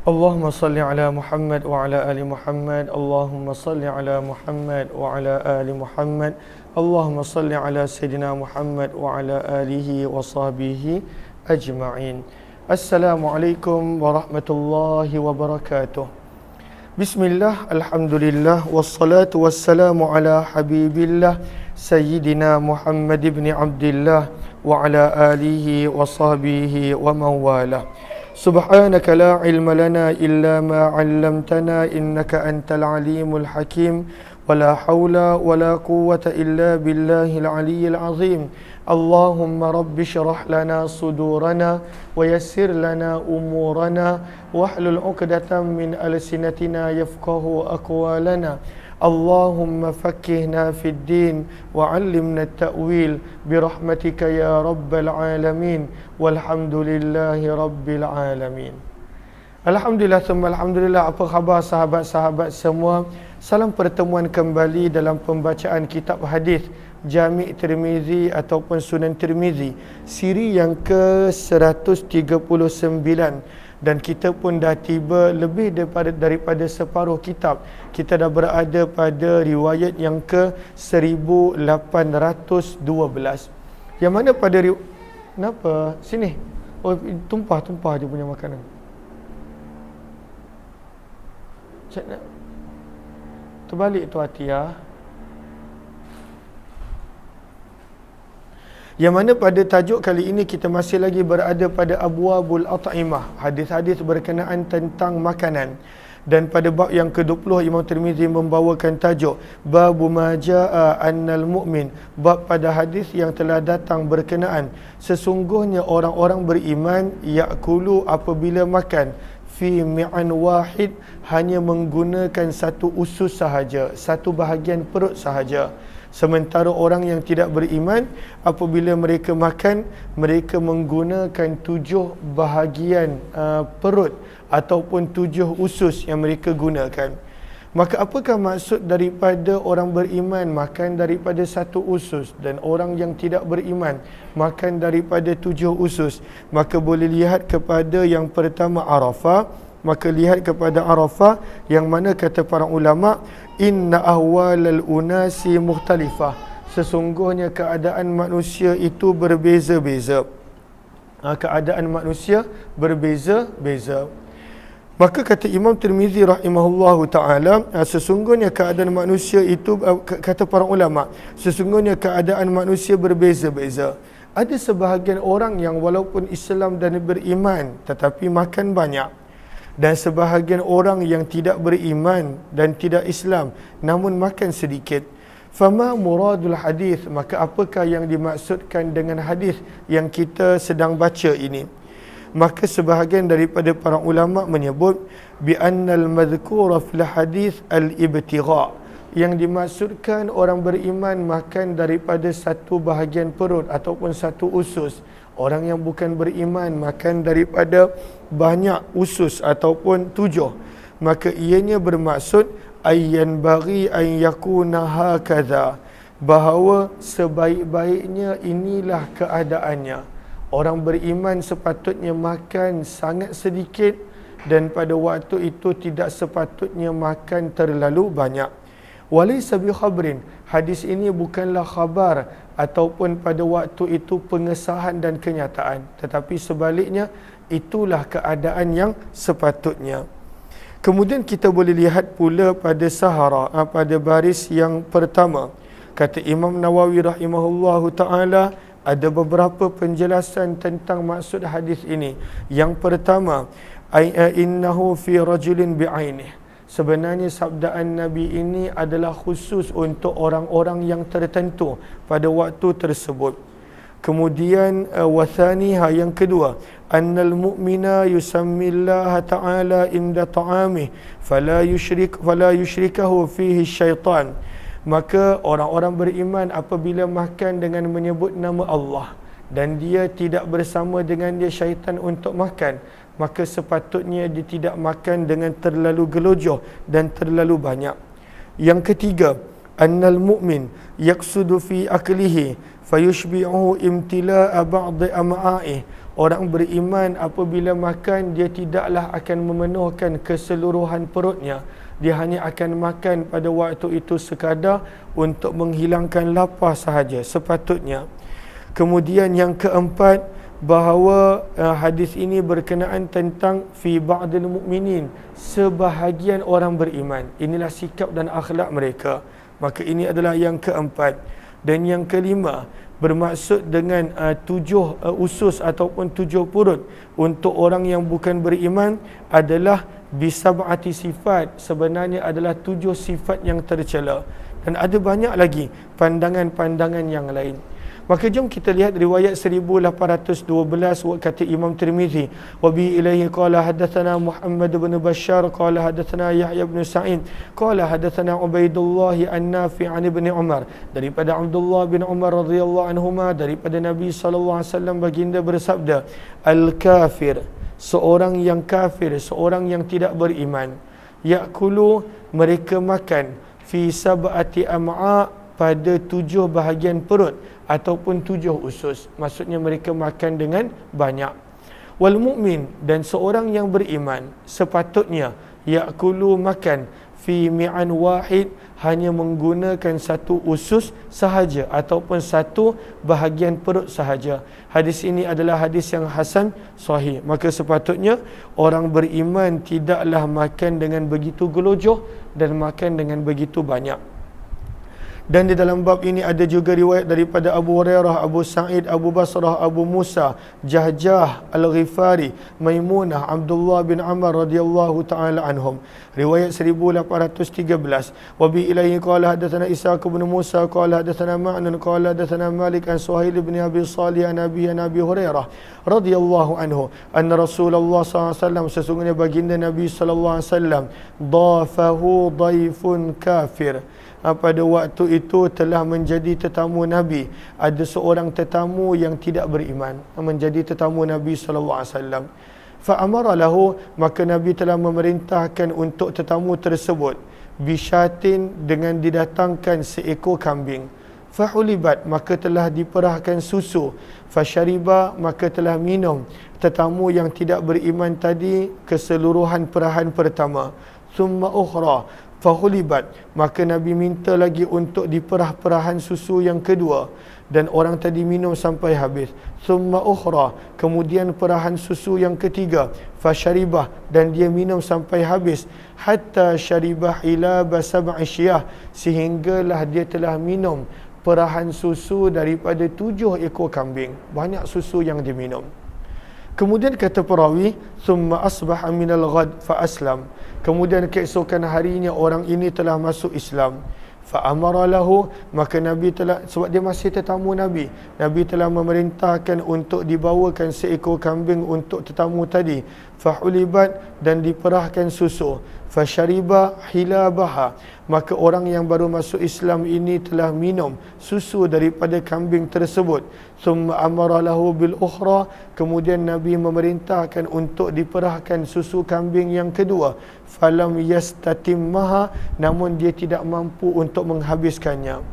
Allahumma salli ala Muhammad wa ala ali Muhammad. Allahumma salli ala Muhammad wa ala ali Muhammad. Allahumma salli ala Sayyidina Muhammad wa ala alihi wa sahbihi ajma'in. Assalamualaikum warahmatullahi wabarakatuh. Bismillah, alhamdulillah, wassalatu wassalamu ala habibillah Sayyidina Muhammad ibn Abdillah wa ala alihi wa sahbihi wa mawalah. Subhanaka la ilma lana illa ma 'allamtana innaka antal alimul hakim wa la hawla wa la quwwata illa billahil aliyyil azim. Allahumma rabbi shrah lana sudurana wa yassir lana umurana wahlul 'uqdatam min alsinatina yafqahu aqwalana. Allahumma fakkihna fid din wa 'allimna at-ta'wil bi rahmatika ya rabbal alamin walhamdulillahi rabbil alamin. Alhamdulillah thumma alhamdulillah. Apa khabar sahabat-sahabat semua? Salam pertemuan kembali dalam pembacaan kitab hadis Jami' Tirmizi ataupun Sunan Tirmizi, siri yang ke-139, dan kita pun dah tiba lebih daripada separuh kitab. Kita dah berada pada riwayat yang ke-1812, yang mana pada kenapa? Sini. Oh, tumpah dia punya makanan. Cik nak terbalik tu Atia. Yang mana pada tajuk kali ini kita masih lagi berada pada Abwabul At'imah, hadis-hadis berkenaan tentang makanan. Dan pada bab yang ke-20 Imam Tirmizi membawakan tajuk Babu ma jaa annal mu'min, bab pada hadis yang telah datang berkenaan sesungguhnya orang-orang beriman ya'kulu apabila makan fi mi'an wahid, hanya menggunakan satu usus sahaja, satu bahagian perut sahaja. Sementara orang yang tidak beriman apabila mereka makan, mereka menggunakan 7 bahagian perut ataupun 7 usus yang mereka gunakan. Maka apakah maksud daripada orang beriman makan daripada satu usus dan orang yang tidak beriman makan daripada 7 usus? Maka boleh lihat kepada yang pertama Arafah. Maka lihat kepada Arafah, yang mana kata para ulama, inna ahwalal unasi mukhtalifah, sesungguhnya keadaan manusia itu berbeza-beza. Keadaan manusia berbeza-beza. Maka kata Imam Tirmizi rahimahullahu ta'ala, sesungguhnya keadaan manusia itu, kata para ulama, sesungguhnya keadaan manusia berbeza-beza. Ada sebahagian orang yang walaupun Islam dan beriman tetapi makan banyak, dan sebahagian orang yang tidak beriman dan tidak Islam namun makan sedikit. Fama muradul hadis, maka apakah yang dimaksudkan dengan hadis yang kita sedang baca ini? Maka sebahagian daripada para ulama menyebut bi annal madhkura fil hadis al-ibtigha, yang dimaksudkan orang beriman makan daripada satu bahagian perut ataupun satu usus. Orang yang bukan beriman makan daripada banyak usus ataupun 7. Maka ianya bermaksud ayyan bagi an yakuna hakadha, bahawa sebaik-baiknya inilah keadaannya. Orang beriman sepatutnya makan sangat sedikit, dan pada waktu itu tidak sepatutnya makan terlalu banyak. Walaysa bi khabrin, hadis ini bukanlah khabar ataupun pada waktu itu pengesahan dan kenyataan, tetapi sebaliknya itulah keadaan yang sepatutnya. Kemudian kita boleh lihat pula pada sahara, pada baris yang pertama, kata Imam Nawawi rahimahullahu ta'ala, ada beberapa penjelasan tentang maksud hadis ini. Yang pertama, innahu fi rajulin bi'ainih, sebenarnya sabdaan Nabi ini adalah khusus untuk orang-orang yang tertentu pada waktu tersebut. Kemudian wathaniha, yang kedua, annal mu'mina yusammillaha ta'ala inda ta'amih fala yushrikahu fihi syaitan. Maka orang-orang beriman apabila makan dengan menyebut nama Allah dan dia tidak bersama dengan dia syaitan untuk makan, maka sepatutnya dia tidak makan dengan terlalu gelojoh dan terlalu banyak. Yang ketiga, annal mu'min yaqsudu fi aklihi fayushbi'uhu imtila'a ba'd am'a'ih, Orang beriman apabila makan, dia tidaklah akan memenuhkan keseluruhan perutnya. Dia hanya akan makan pada waktu itu sekadar untuk menghilangkan lapar sahaja sepatutnya. Kemudian yang keempat, bahawa hadis ini berkenaan tentang fi ba'dil mu'minin, sebahagian orang beriman. Inilah sikap dan akhlak mereka. Maka ini adalah yang keempat. Dan yang kelima, bermaksud dengan 7 usus ataupun 7 perut untuk orang yang bukan beriman adalah bisab'ati sifat, sebenarnya adalah 7 sifat yang tercela. Dan ada banyak lagi pandangan-pandangan yang lain. Maka jom kita lihat riwayat 1812, kata Imam Tirmizi, wa bi ilaihi qala hadatsana Muhammad bin Bashar qala hadatsana Yahya bin Sa'id qala hadatsana Ubaidullah an-Nafi' an ibn Umar, daripada Abdullah bin Umar radhiyallahu anhuma, daripada Nabi sallallahu alaihi wasallam baginda bersabda, al-kafir, seorang yang kafir, seorang yang tidak beriman, yakulu, mereka makan, fi sab'ati am'a, pada 7 bahagian perut ataupun 7 usus. Maksudnya mereka makan dengan banyak. Wal mu'min, dan seorang yang beriman sepatutnya yakulu, makan, fi mi'an wahid, hanya menggunakan 1 usus sahaja ataupun 1 bahagian perut sahaja. Hadis ini adalah hadis yang hasan sahih. Maka sepatutnya orang beriman tidaklah makan dengan begitu gelojoh dan makan dengan begitu banyak. Dan di dalam bab ini ada juga riwayat daripada Abu Hurairah, Abu Sa'id, Abu Basrah, Abu Musa, Jahjah Al-Ghifari, Maimunah, Abdullah bin Amr radhiyallahu ta'ala anhum. Riwayat 1813. Wa bi ilaihi qala hadatsana Ishaq bin Musa qala hadatsana Ma'nun qala hadatsana Malik an Suhail bin Abi Salih an Abi Hurairah radhiyallahu anhu anna Rasulullah sallallahu alaihi wasallam, sesungguhnya baginda Nabi sallallahu alaihi wasallam, dafahu daifun kafir, pada waktu itu telah menjadi tetamu Nabi, ada seorang tetamu yang tidak beriman menjadi tetamu Nabi sallallahu alaihi wasallam. Fa amara lahu, maka Nabi telah memerintahkan untuk tetamu tersebut, bisyatin, dengan didatangkan seekor kambing. Fa hulibat, maka telah diperahkan susu. Fa syariba, maka telah minum tetamu yang tidak beriman tadi keseluruhan perahan pertama. Thumma ukhra, fahulibat, maka Nabi minta lagi untuk diperah-perahan susu yang kedua, dan orang tadi minum sampai habis. Thumma ukhra, kemudian perahan susu yang ketiga. Fasyaribah, dan dia minum sampai habis. Hatta syaribah ila basab'i syiyah, sehinggalah dia telah minum perahan susu daripada 7 ekor kambing. Banyak susu yang dia minum. Kemudian kata perawi, thumma asbaha minal ghad fa aslam, kemudian keesokan harinya orang ini telah masuk Islam. Fa amara lahu, maka Nabi telah, sebab dia masih tetamu Nabi, Nabi telah memerintahkan untuk dibawakan seekor kambing untuk tetamu tadi. Fa hulibat, dan diperahkan susu. Fa syariba hilabaha, maka orang yang baru masuk Islam ini telah minum susu daripada kambing tersebut. Thumma amara lahu bil ukhra, kemudian Nabi memerintahkan untuk diperahkan susu kambing yang kedua. Falam yastatimmaha, namun dia tidak mampu untuk menghabiskannya.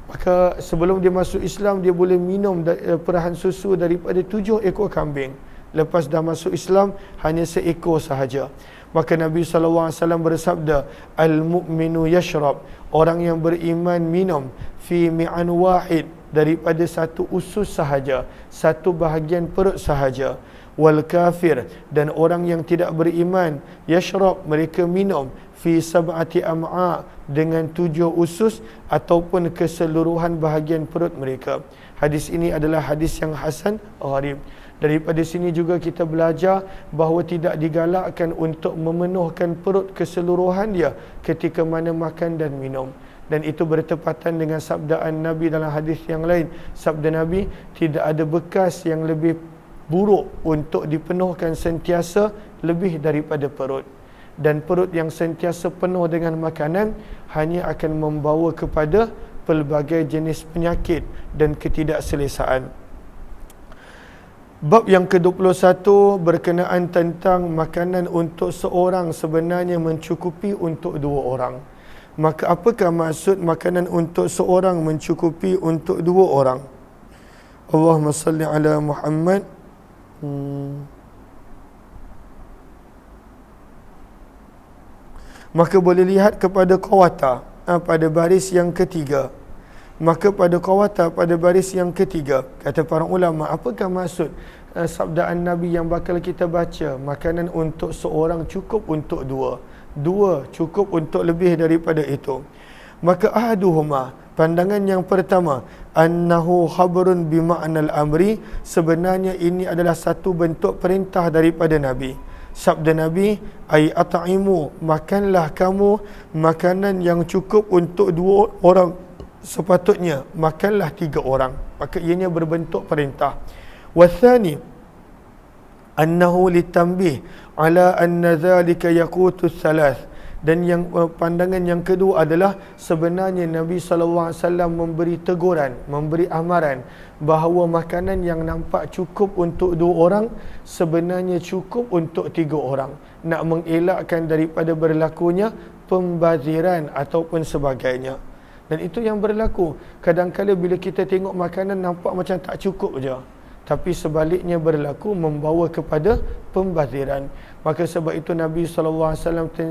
Maka sebelum dia masuk Islam, dia boleh minum perahan susu daripada 7 ekor kambing. Lepas dah masuk Islam, hanya seekor sahaja. Maka Nabi SAW bersabda, al-mu'minu yashrab, orang yang beriman minum, fi mi'an wahid, daripada 1 usus sahaja, 1 bahagian perut sahaja. Wal kafir, dan orang yang tidak beriman, yashrab, mereka minum, fi sab'ati am'a, dengan 7 usus ataupun keseluruhan bahagian perut mereka. Hadis ini adalah hadis yang hasan gharib. Daripada sini juga kita belajar bahawa tidak digalakkan untuk memenuhkan perut keseluruhan dia ketika mana makan dan minum. Dan itu bertepatan dengan sabdaan Nabi dalam hadis yang lain. Sabda Nabi, tidak ada bekas yang lebih buruk untuk dipenuhkan sentiasa lebih daripada perut. Dan perut yang sentiasa penuh dengan makanan hanya akan membawa kepada pelbagai jenis penyakit dan ketidakselesaan. Bab yang ke-21 berkenaan tentang makanan untuk seorang sebenarnya mencukupi untuk 2 orang. Maka apakah maksud makanan untuk seorang mencukupi untuk 2 orang? Allahumma salli ala Muhammad Maka boleh lihat kepada qawata pada baris yang ketiga. Maka pada qawata pada baris yang ketiga, kata para ulama, apakah maksud sabdaan Nabi yang bakal kita baca? Makanan untuk seorang cukup untuk dua cukup untuk lebih daripada itu. Maka ahaduhuma, pandangan yang pertama, annahu khabarun bima'nal amri, sebenarnya ini adalah satu bentuk perintah daripada Nabi. Sabda Nabi, ai at'imu, makanlah kamu makanan yang cukup untuk 2 orang, sepatutnya makanlah 3 orang. Maka ianya berbentuk perintah. Wathani annahu litanbih ala anna dhalika yaqutus thalath, dan yang pandangan yang kedua adalah sebenarnya Nabi SAW memberi teguran, memberi amaran bahawa makanan yang nampak cukup untuk 2 orang sebenarnya cukup untuk 3 orang, nak mengelakkan daripada berlakunya pembaziran ataupun sebagainya. Dan itu yang berlaku. Kadang-kadang bila kita tengok makanan nampak macam tak cukup je, tapi sebaliknya berlaku membawa kepada pembaziran. Maka sebab itu Nabi SAW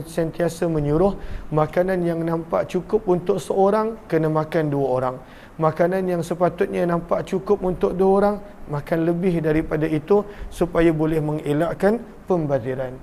sentiasa menyuruh makanan yang nampak cukup untuk seorang kena makan 2 orang. Makanan yang sepatutnya nampak cukup untuk 2 orang, makan lebih daripada itu supaya boleh mengelakkan pembaziran.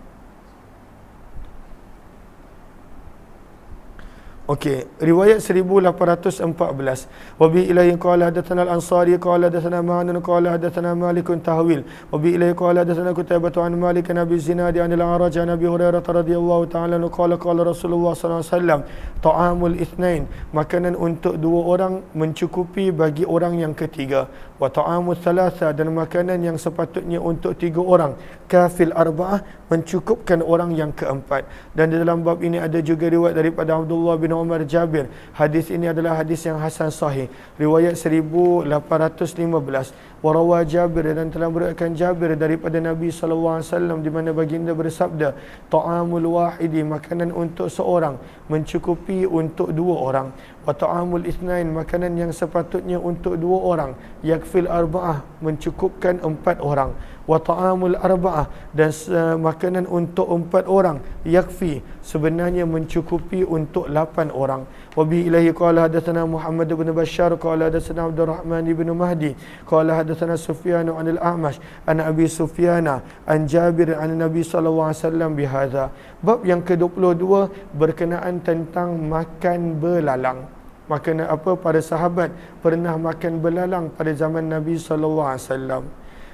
Okey, riwayat 1814. Wa bi ilaihi qala hadatsana al-Ansari qala hadatsana Ma'an qala hadatsana Malik tahwil. Wa bi ilaihi qala hadatsana Qutaibah an Malik an Abi Zinad an al-A'raj an Abi Hurairah radhiyallahu ta'ala anhu qala qala Rasulullah sallallahu alaihi wasallam, ta'amul itsnain, makanan untuk 2 orang mencukupi bagi orang yang ketiga. Wa ta'amul thalatha, dan makanan yang sepatutnya untuk 3 orang, kafil arba'ah, mencukupkan orang yang keempat. Dan di dalam bab ini ada juga riwayat daripada Abdullah bin Umar Jabir. Hadis ini adalah hadis yang hasan sahih. Riwayat 1815. Warawa Jabir, dan telah beriwayatkan Jabir daripada Nabi SAW di mana baginda bersabda, ta'amul wahidi, makanan untuk seorang mencukupi untuk 2 orang. Wa ta'amul itsnain, makanan yang sepatutnya untuk 2 orang, yakfil arba'ah, mencukupkan 4 orang. Wa ta'amul arba'ah, dan makanan untuk 4 orang, yakfi, sebenarnya mencukupi untuk 8 orang. Wa bi ilahi qala hadatsana Muhammad bin Bashar qala hadatsana Abdurrahman bin Mahdi qala hadatsana Sufyan an al-A'mash an Abi Sufyan an Jabir an Nabi sallallahu alaihi wasallam bihadza. Bab yang ke-22 berkenaan tentang makan belalang. Makanan apa? Para sahabat pernah makan belalang pada zaman Nabi sallallahu alaihi wasallam.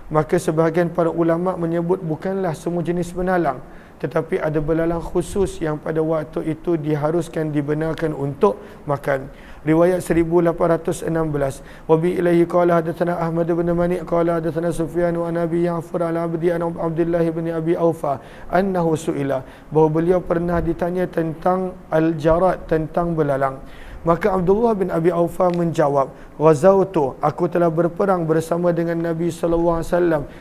Maka sebahagian para ulama menyebut bukanlah semua jenis belalang, tetapi ada belalang khusus yang pada waktu itu diharuskan dibenarkan untuk makan. Riwayat 1816. Wa bi ilaihi qala hadatsana Ahmad bin Mani' qala hadatsana Sufyan wa Nabi Ya'fur al-Abdi an Abdullah bin Abi Aufa annahu su'ila, bahawa beliau pernah ditanya tentang al-jarad, tentang belalang. Maka Abdullah bin Abi Aufa menjawab, ghazautu, aku telah berperang bersama dengan Nabi SAW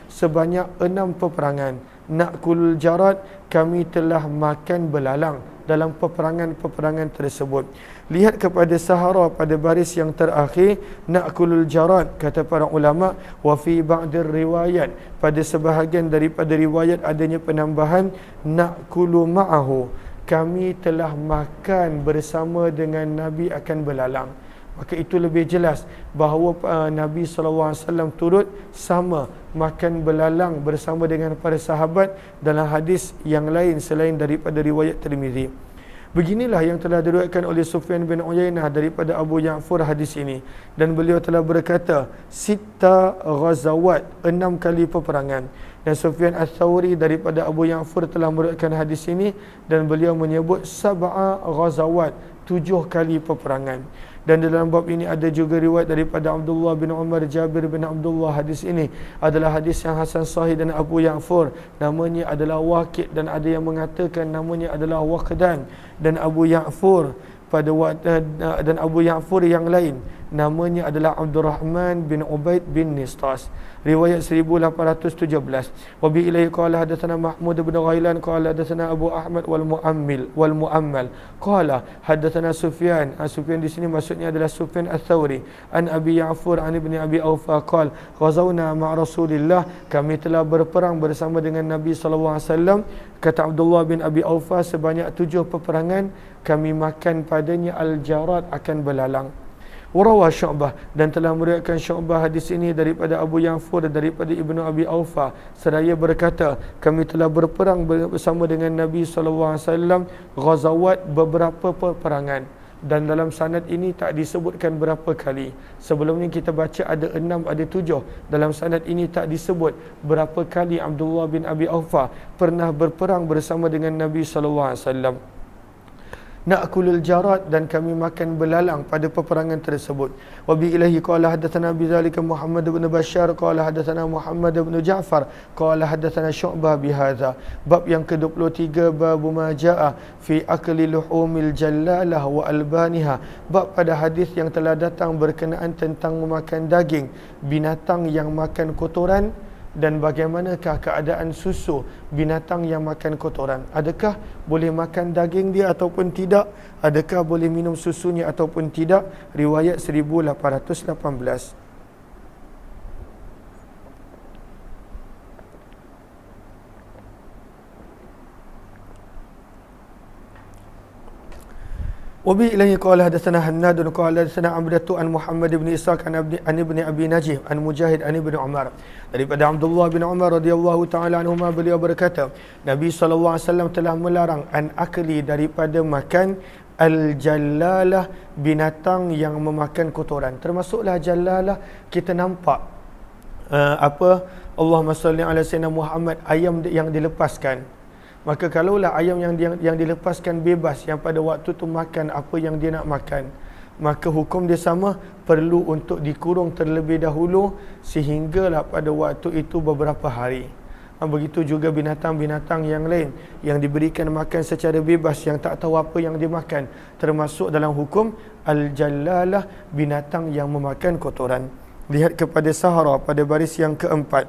sebanyak 6 peperangan. Na'kulul jarad, kami telah makan belalang dalam peperangan-peperangan tersebut. Lihat kepada Sahara pada baris yang terakhir, na'kulul jarad, kata para ulama, wa fi ba'dir riwayat, pada sebahagian daripada riwayat adanya penambahan na'kulu ma'ahu, kami telah makan bersama dengan Nabi akan belalang. Maka itu lebih jelas bahawa Nabi SAW turut sama makan belalang bersama dengan para sahabat dalam hadis yang lain selain daripada riwayat Tirmizi. Beginilah yang telah diriwayatkan oleh Sufyan bin Uyainah daripada Abu Ya'fur hadis ini, dan beliau telah berkata sita ghazawat, 6 kali peperangan. Dan Sufyan Ats-Tsauri daripada Abu Ya'fur telah meriwayatkan hadis ini, dan beliau menyebut sab'a ghazawat, 7 kali peperangan. Dan dalam bab ini ada juga riwayat daripada Abdullah bin Umar Jabir bin Abdullah. Hadis ini adalah hadis yang hasan sahih, dan Abu Ya'fur namanya adalah Waqid, dan ada yang mengatakan namanya adalah Waqdan. Dan Abu Ya'fur pada waktu dan Abu Ya'fur yang lain namanya adalah Abdul Rahman bin Ubaid bin Nistas. Riwayat 1817. Wa bi ilaihi qala hadatsana Mahmud bin Ghailan qala hadatsana Abu Ahmad wal Muammal qala hadatsana Sufyan. Sufyan di sini maksudnya adalah Sufyan Ats-Tsauri an Abi Ya'fur an ibni Abi Aufa qala ghazawna ma Rasulillah, kami telah berperang bersama dengan Nabi sallallahu alaihi wasallam. Kata Abdullah bin Abi Aufa, sebanyak 7 peperangan kami makan padanya al-jarat akan belalang. Warawa Syu'bah, dan telah meriwayatkan Syu'bah hadis ini daripada Abu Ya'fur daripada Ibnu Abi Aufa seraya berkata, kami telah berperang bersama dengan Nabi sallallahu alaihi wasallam ghazawat, beberapa peperangan, dan dalam sanad ini tak disebutkan berapa kali. Sebelumnya kita baca ada 6, ada 7. Dalam sanad ini tak disebut berapa kali Abdullah bin Abi Aufa pernah berperang bersama dengan Nabi sallallahu alaihi wasallam. Na'kulul jarat, dan kami makan belalang pada peperangan tersebut. Wa bi ilahi qala hadatsana bi zalika Muhammad bin Bashar qala hadatsana Muhammad bin Ja'far qala hadatsana Syu'bah bi hadza. Bab yang ke-23, bab ma jaa fi akli luhumil jallalah wa albaniha. Bab pada hadis yang telah datang berkenaan tentang memakan daging binatang yang makan kotoran, dan bagaimanakah keadaan susu binatang yang makan kotoran. Adakah boleh makan daging dia ataupun tidak? Adakah boleh minum susunya ataupun tidak? Riwayat 1818. Wabi ilahi qala hadatsana Hannad qala hadatsana Amratu an Muhammad bin Ishaq an ibn Abi Najih an Mujahid an Ibn Umar. Daripada Abdullah bin Umar radhiyallahu taala anhuma, beliau berkata, Nabi sallallahu alaihi wasallam telah melarang an akli, daripada makan al-jallalah, binatang yang memakan kotoran. Termasuklah jallalah, kita nampak Allahumma salli ala sayyidina Muhammad, ayam yang dilepaskan. Maka kalaulah ayam yang dilepaskan bebas, yang pada waktu tu makan apa yang dia nak makan, maka hukum dia sama, perlu untuk dikurung terlebih dahulu sehinggalah pada waktu itu beberapa hari. Begitu juga binatang-binatang yang lain yang diberikan makan secara bebas, yang tak tahu apa yang dia makan, termasuk dalam hukum al-jallalah, binatang yang memakan kotoran. Lihat kepada Sahara pada baris yang keempat.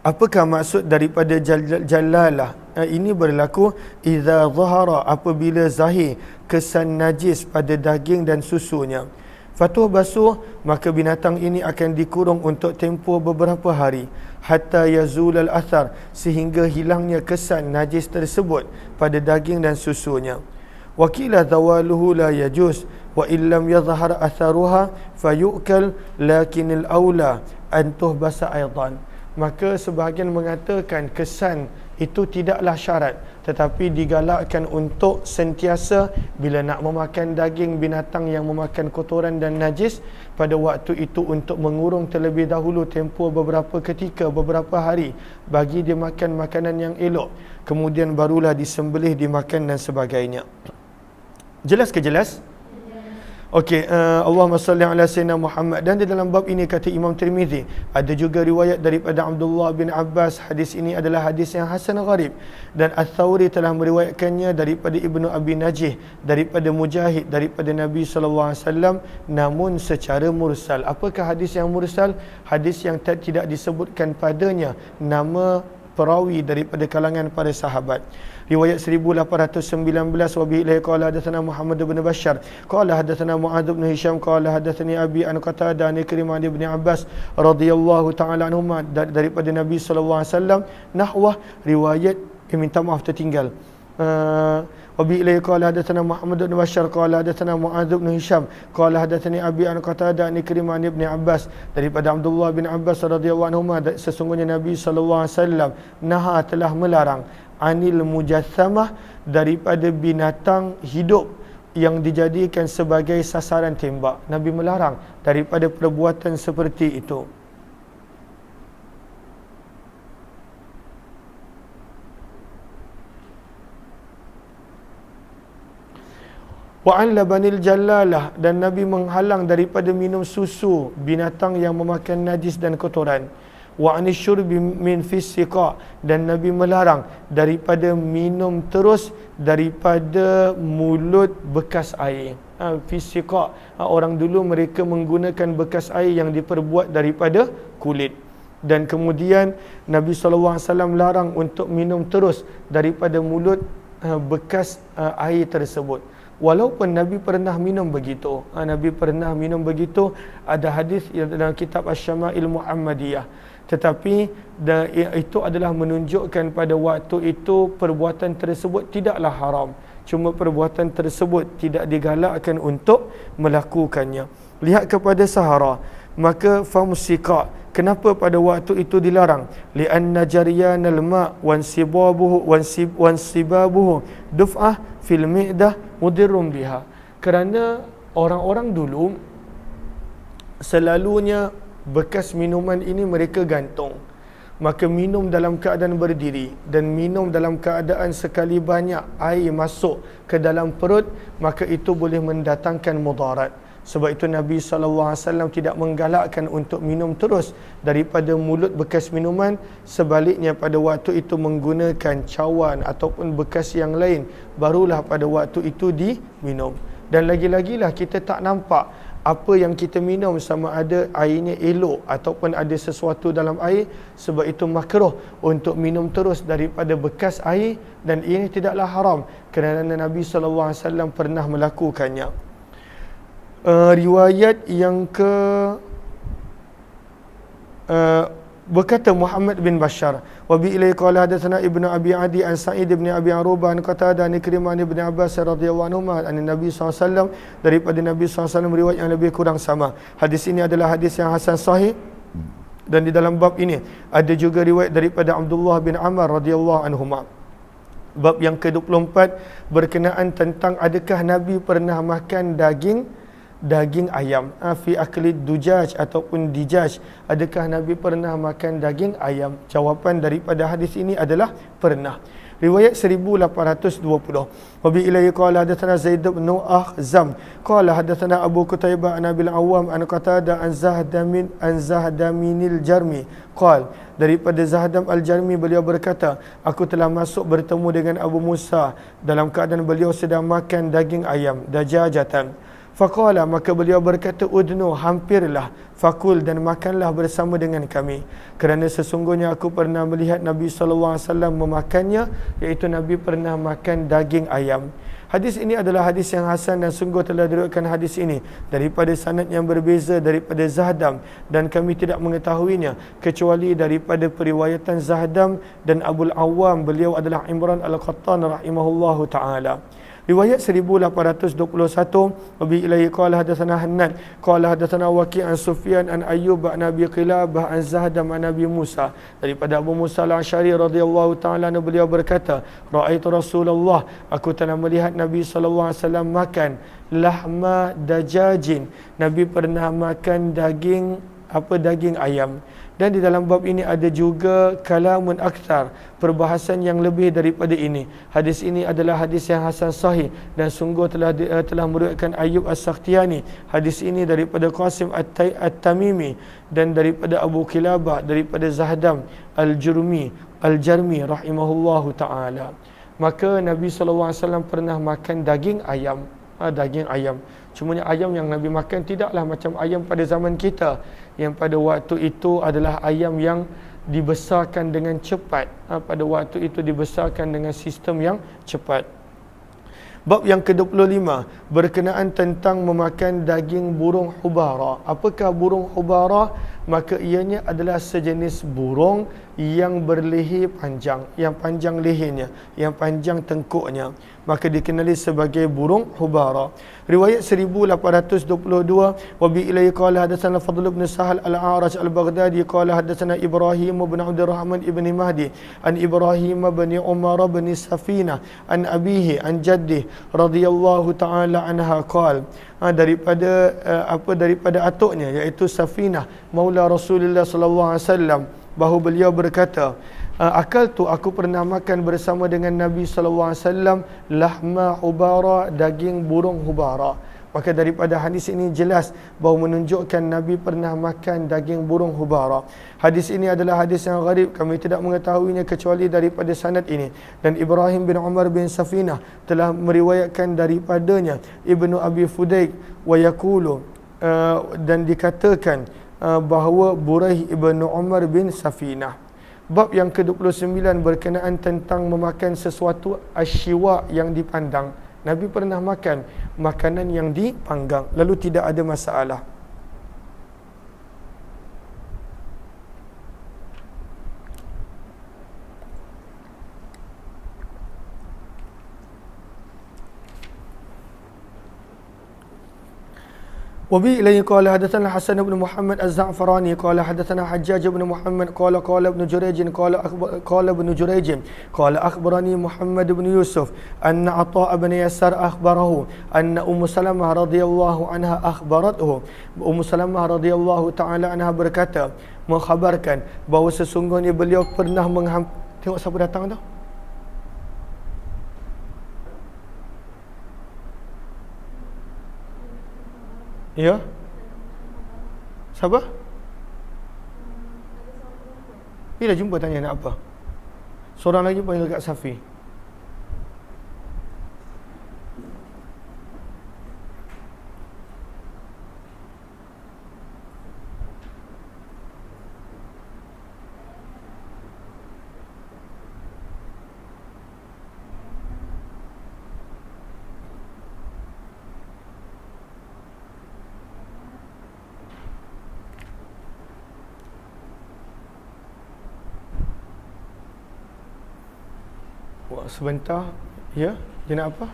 Apakah maksud daripada jallalah? Ini berlaku idza zahara, apabila zahir kesan najis pada daging dan susunya. Fatuh basuh, maka binatang ini akan dikurung untuk tempoh beberapa hari, hatta yazul al-athar, sehingga hilangnya kesan najis tersebut pada daging dan susunya. Wakila zawaluhu la yajuz wa illam yadhhar atharuha fayukal, lakinil aula an tuhbasa aidan. Maka sebahagian mengatakan kesan itu tidaklah syarat, tetapi digalakkan untuk sentiasa bila nak memakan daging binatang yang memakan kotoran dan najis, pada waktu itu untuk mengurung terlebih dahulu tempoh beberapa ketika, beberapa hari, bagi dia makan makanan yang elok, kemudian barulah disembelih, dimakan dan sebagainya. Jelas ke jelas? Okey, Allahumma salli ala sayyidina Muhammad. Dan di dalam bab ini kata Imam Tirmizi, ada juga riwayat daripada Abdullah bin Abbas. Hadis ini adalah hadis yang hasan gharib, dan Ats-Tsauri telah meriwayatkannya daripada Ibnu Abi Najih, daripada Mujahid, daripada Nabi sallallahu alaihi wasallam, namun secara mursal. Apakah hadis yang mursal? Hadis yang tidak disebutkan padanya nama perawi daripada kalangan para sahabat. Riwayat 1819, wa bihi ilaihi qala hadatsana Muhammad bin Bashar qala hadatsana Muadz bin Hisham qala hadatsani Abi an Qatadah an Ikrimah bin Abbas radhiyallahu taala anhuma, daripada Nabi sallallahu alaihi wasallam, nahwah riwayat, minta maaf tertinggal. Wa bihi ilaihi qala hadatsana Muhammad bin Bashar qala hadatsana Muadz bin Hisham qala hadatsani Abi an Qatadah an Ikrimah bin Abbas, daripada Abdullah bin Abbas radhiyallahu anhuma, sesungguhnya Nabi sallallahu alaihi wasallam naha, telah melarang, anil mujassamah, daripada binatang hidup yang dijadikan sebagai sasaran tembak. Nabi melarang daripada perbuatan seperti itu. Wa an labanil jallalah, dan Nabi menghalang daripada minum susu binatang yang memakan najis dan kotoran. wa anisyurbi min fisiqa, dan Nabi melarang daripada minum terus daripada mulut bekas air. Fisiqa, orang dulu mereka menggunakan bekas air yang diperbuat daripada kulit. Dan kemudian Nabi SAW larang untuk minum terus daripada mulut bekas air tersebut. Walaupun Nabi pernah minum begitu, Nabi pernah minum begitu, ada hadis dalam kitab Asy-Syama'il Muhammadiyah. Tetapi itu adalah menunjukkan pada waktu itu perbuatan tersebut tidaklah haram. Cuma perbuatan tersebut tidak digalakkan untuk melakukannya. Lihat kepada sahara, maka famsika, kenapa pada waktu itu dilarang? Li'anna jaryanal ma' wansibabuhu duf'ah fil mi'dah mudirrum biha. Kerana orang-orang dulu selalunya bekas minuman ini mereka gantung. Maka minum dalam keadaan berdiri dan minum dalam keadaan sekali banyak air masuk ke dalam perut, maka itu boleh mendatangkan mudarat. Sebab itu Nabi SAW tidak menggalakkan untuk minum terus daripada mulut bekas minuman. Sebaliknya pada waktu itu menggunakan cawan ataupun bekas yang lain, barulah pada waktu itu diminum. Dan lagi-lagilah kita tak nampak apa yang kita minum, sama ada airnya elok ataupun ada sesuatu dalam air. Sebab itu makruh untuk minum terus daripada bekas air, dan ini tidaklah haram kerana Nabi SAW pernah melakukannya. Riwayat yang berkata Muhammad bin Bashar, wa bi ilai qala hadatsana Ibnu Abi Adi an Sa'id bin Abi Arubah an Qatadah an Ikrimah bin Abbas radhiyallahu anhu an Nabi SAW, daripada Nabi SAW riwayat yang lebih kurang sama. Hadis ini adalah hadis yang hasan sahih, dan di dalam bab ini ada juga riwayat daripada Abdullah bin Amr radhiyallahu anhuma. Bab yang ke-24 berkenaan tentang adakah Nabi pernah makan daging ayam, fi akli dujaj ataupun dijaj, adakah Nabi pernah makan daging ayam? Jawapan daripada hadis ini adalah pernah. Riwayat 1820. Wa bi ilayhi qala hadatsana Zaid bin Ahzam qala hadatsana Abu Qutaibah an Abil Awwam an Qatadah an Zahdaminil Jarmi qala, daripada Zahdam Al-Jarmi beliau berkata, aku telah masuk bertemu dengan Abu Musa dalam keadaan beliau sedang makan daging ayam, dajajatan. Faqala, maka beliau berkata, udnu, hampirlah, fakul, dan makanlah bersama dengan kami, kerana sesungguhnya aku pernah melihat Nabi SAW memakannya, iaitu Nabi pernah makan daging ayam. Hadis ini adalah hadis yang hasan, dan sungguh telah diriwayatkan hadis ini daripada sanad yang berbeza daripada Zahdam, dan kami tidak mengetahuinya kecuali daripada periwayatan Zahdam dan Abul Awwam. Beliau adalah Imran Al-Qattan rahimahullahu ta'ala. Riwayat 1821, Abi ilaihi qala hadatsana Hannad qala hadatsana Waqi' an Sufyan an Ayyub an Abi Qilabah an Zahdam an Nabi Musa, daripada Abu Musa Al-Asy'ari radhiyallahu ta'ala anhu, beliau berkata, ra'aitu Rasulullah, aku telah melihat Nabi sallallahu alaihi wasallam makan lahma dajajin, Nabi pernah makan daging ayam. Dan di dalam bab ini ada juga kalamun akthar, perbahasan yang lebih daripada ini. Hadis ini adalah hadis yang hasan sahih, dan sungguh telah meriwayatkan Ayyub As-Sakhtiyani hadis ini daripada Qasim At-Tamimi, dan daripada Abu Qilabah daripada Zahdam Al-Jarmi rahimahullahu ta'ala. Maka Nabi SAW pernah makan daging ayam. Cumanya ayam yang Nabi makan tidaklah macam ayam pada zaman kita, yang pada waktu itu adalah ayam yang dibesarkan dengan cepat. Pada waktu itu dibesarkan dengan sistem yang cepat. Bab yang ke-25 berkenaan tentang memakan daging burung hubara. Apakah burung hubara? Maka ianya adalah sejenis burung yang berleher panjang, yang panjang lehernya, yang panjang tengkuknya, maka dikenali sebagai burung hubara. Riwayat 1822, wa bi ilaihi qala hadatsana Fadl bin Sahal Al-A'raj Al-Baghdadi qala hadatsana Ibrahim bin Abdurrahman ibn Mahdi an Ibrahim bin Umar bin Safina an abihi an jaddi radhiyallahu ta'ala anha qala, daripada atuknya, iaitu Safinah maula Rasulullah sallallahu alaihi wasallam, bahawa beliau berkata, aku pernah makan bersama dengan Nabi sallallahu alaihi wasallam lahma hubara, daging burung hubara. Maka daripada hadis ini jelas bahawa menunjukkan Nabi pernah makan daging burung hubara. Hadis ini adalah hadis yang gharib, kami tidak mengetahuinya kecuali daripada sanad ini. Dan Ibrahim bin Umar bin Safinah telah meriwayatkan daripadanya Ibnu Abi Fudaik wa yaqulu dan dikatakan bahawa Buraih ibnu Umar bin Safinah. Bab yang ke-29 berkenaan tentang memakan sesuatu asyiwa yang dipandang. Nabi pernah makan makanan yang dipanggang, lalu tidak ada masalah. وبه إليه قال حدثنا الحسن بن محمد الزعفراني قال حدثنا حجاج بن محمد قال ابن جريج قال ابن جريج قال أخبرني محمد بن يوسف أن عطاء بن يسار أخبره أن أم سلمة رضي الله عنها أخبرته. أم سلمة رضي الله تعالى عنها berkata, mengkhabarkan bahawa sesungguhnya beliau pernah tengok siapa datang tu? Ya? Siapa? Bila jumpa tanya nak apa? Seorang lagi panggil Kak Safi. Sebentar. Ya? Dia nak apa?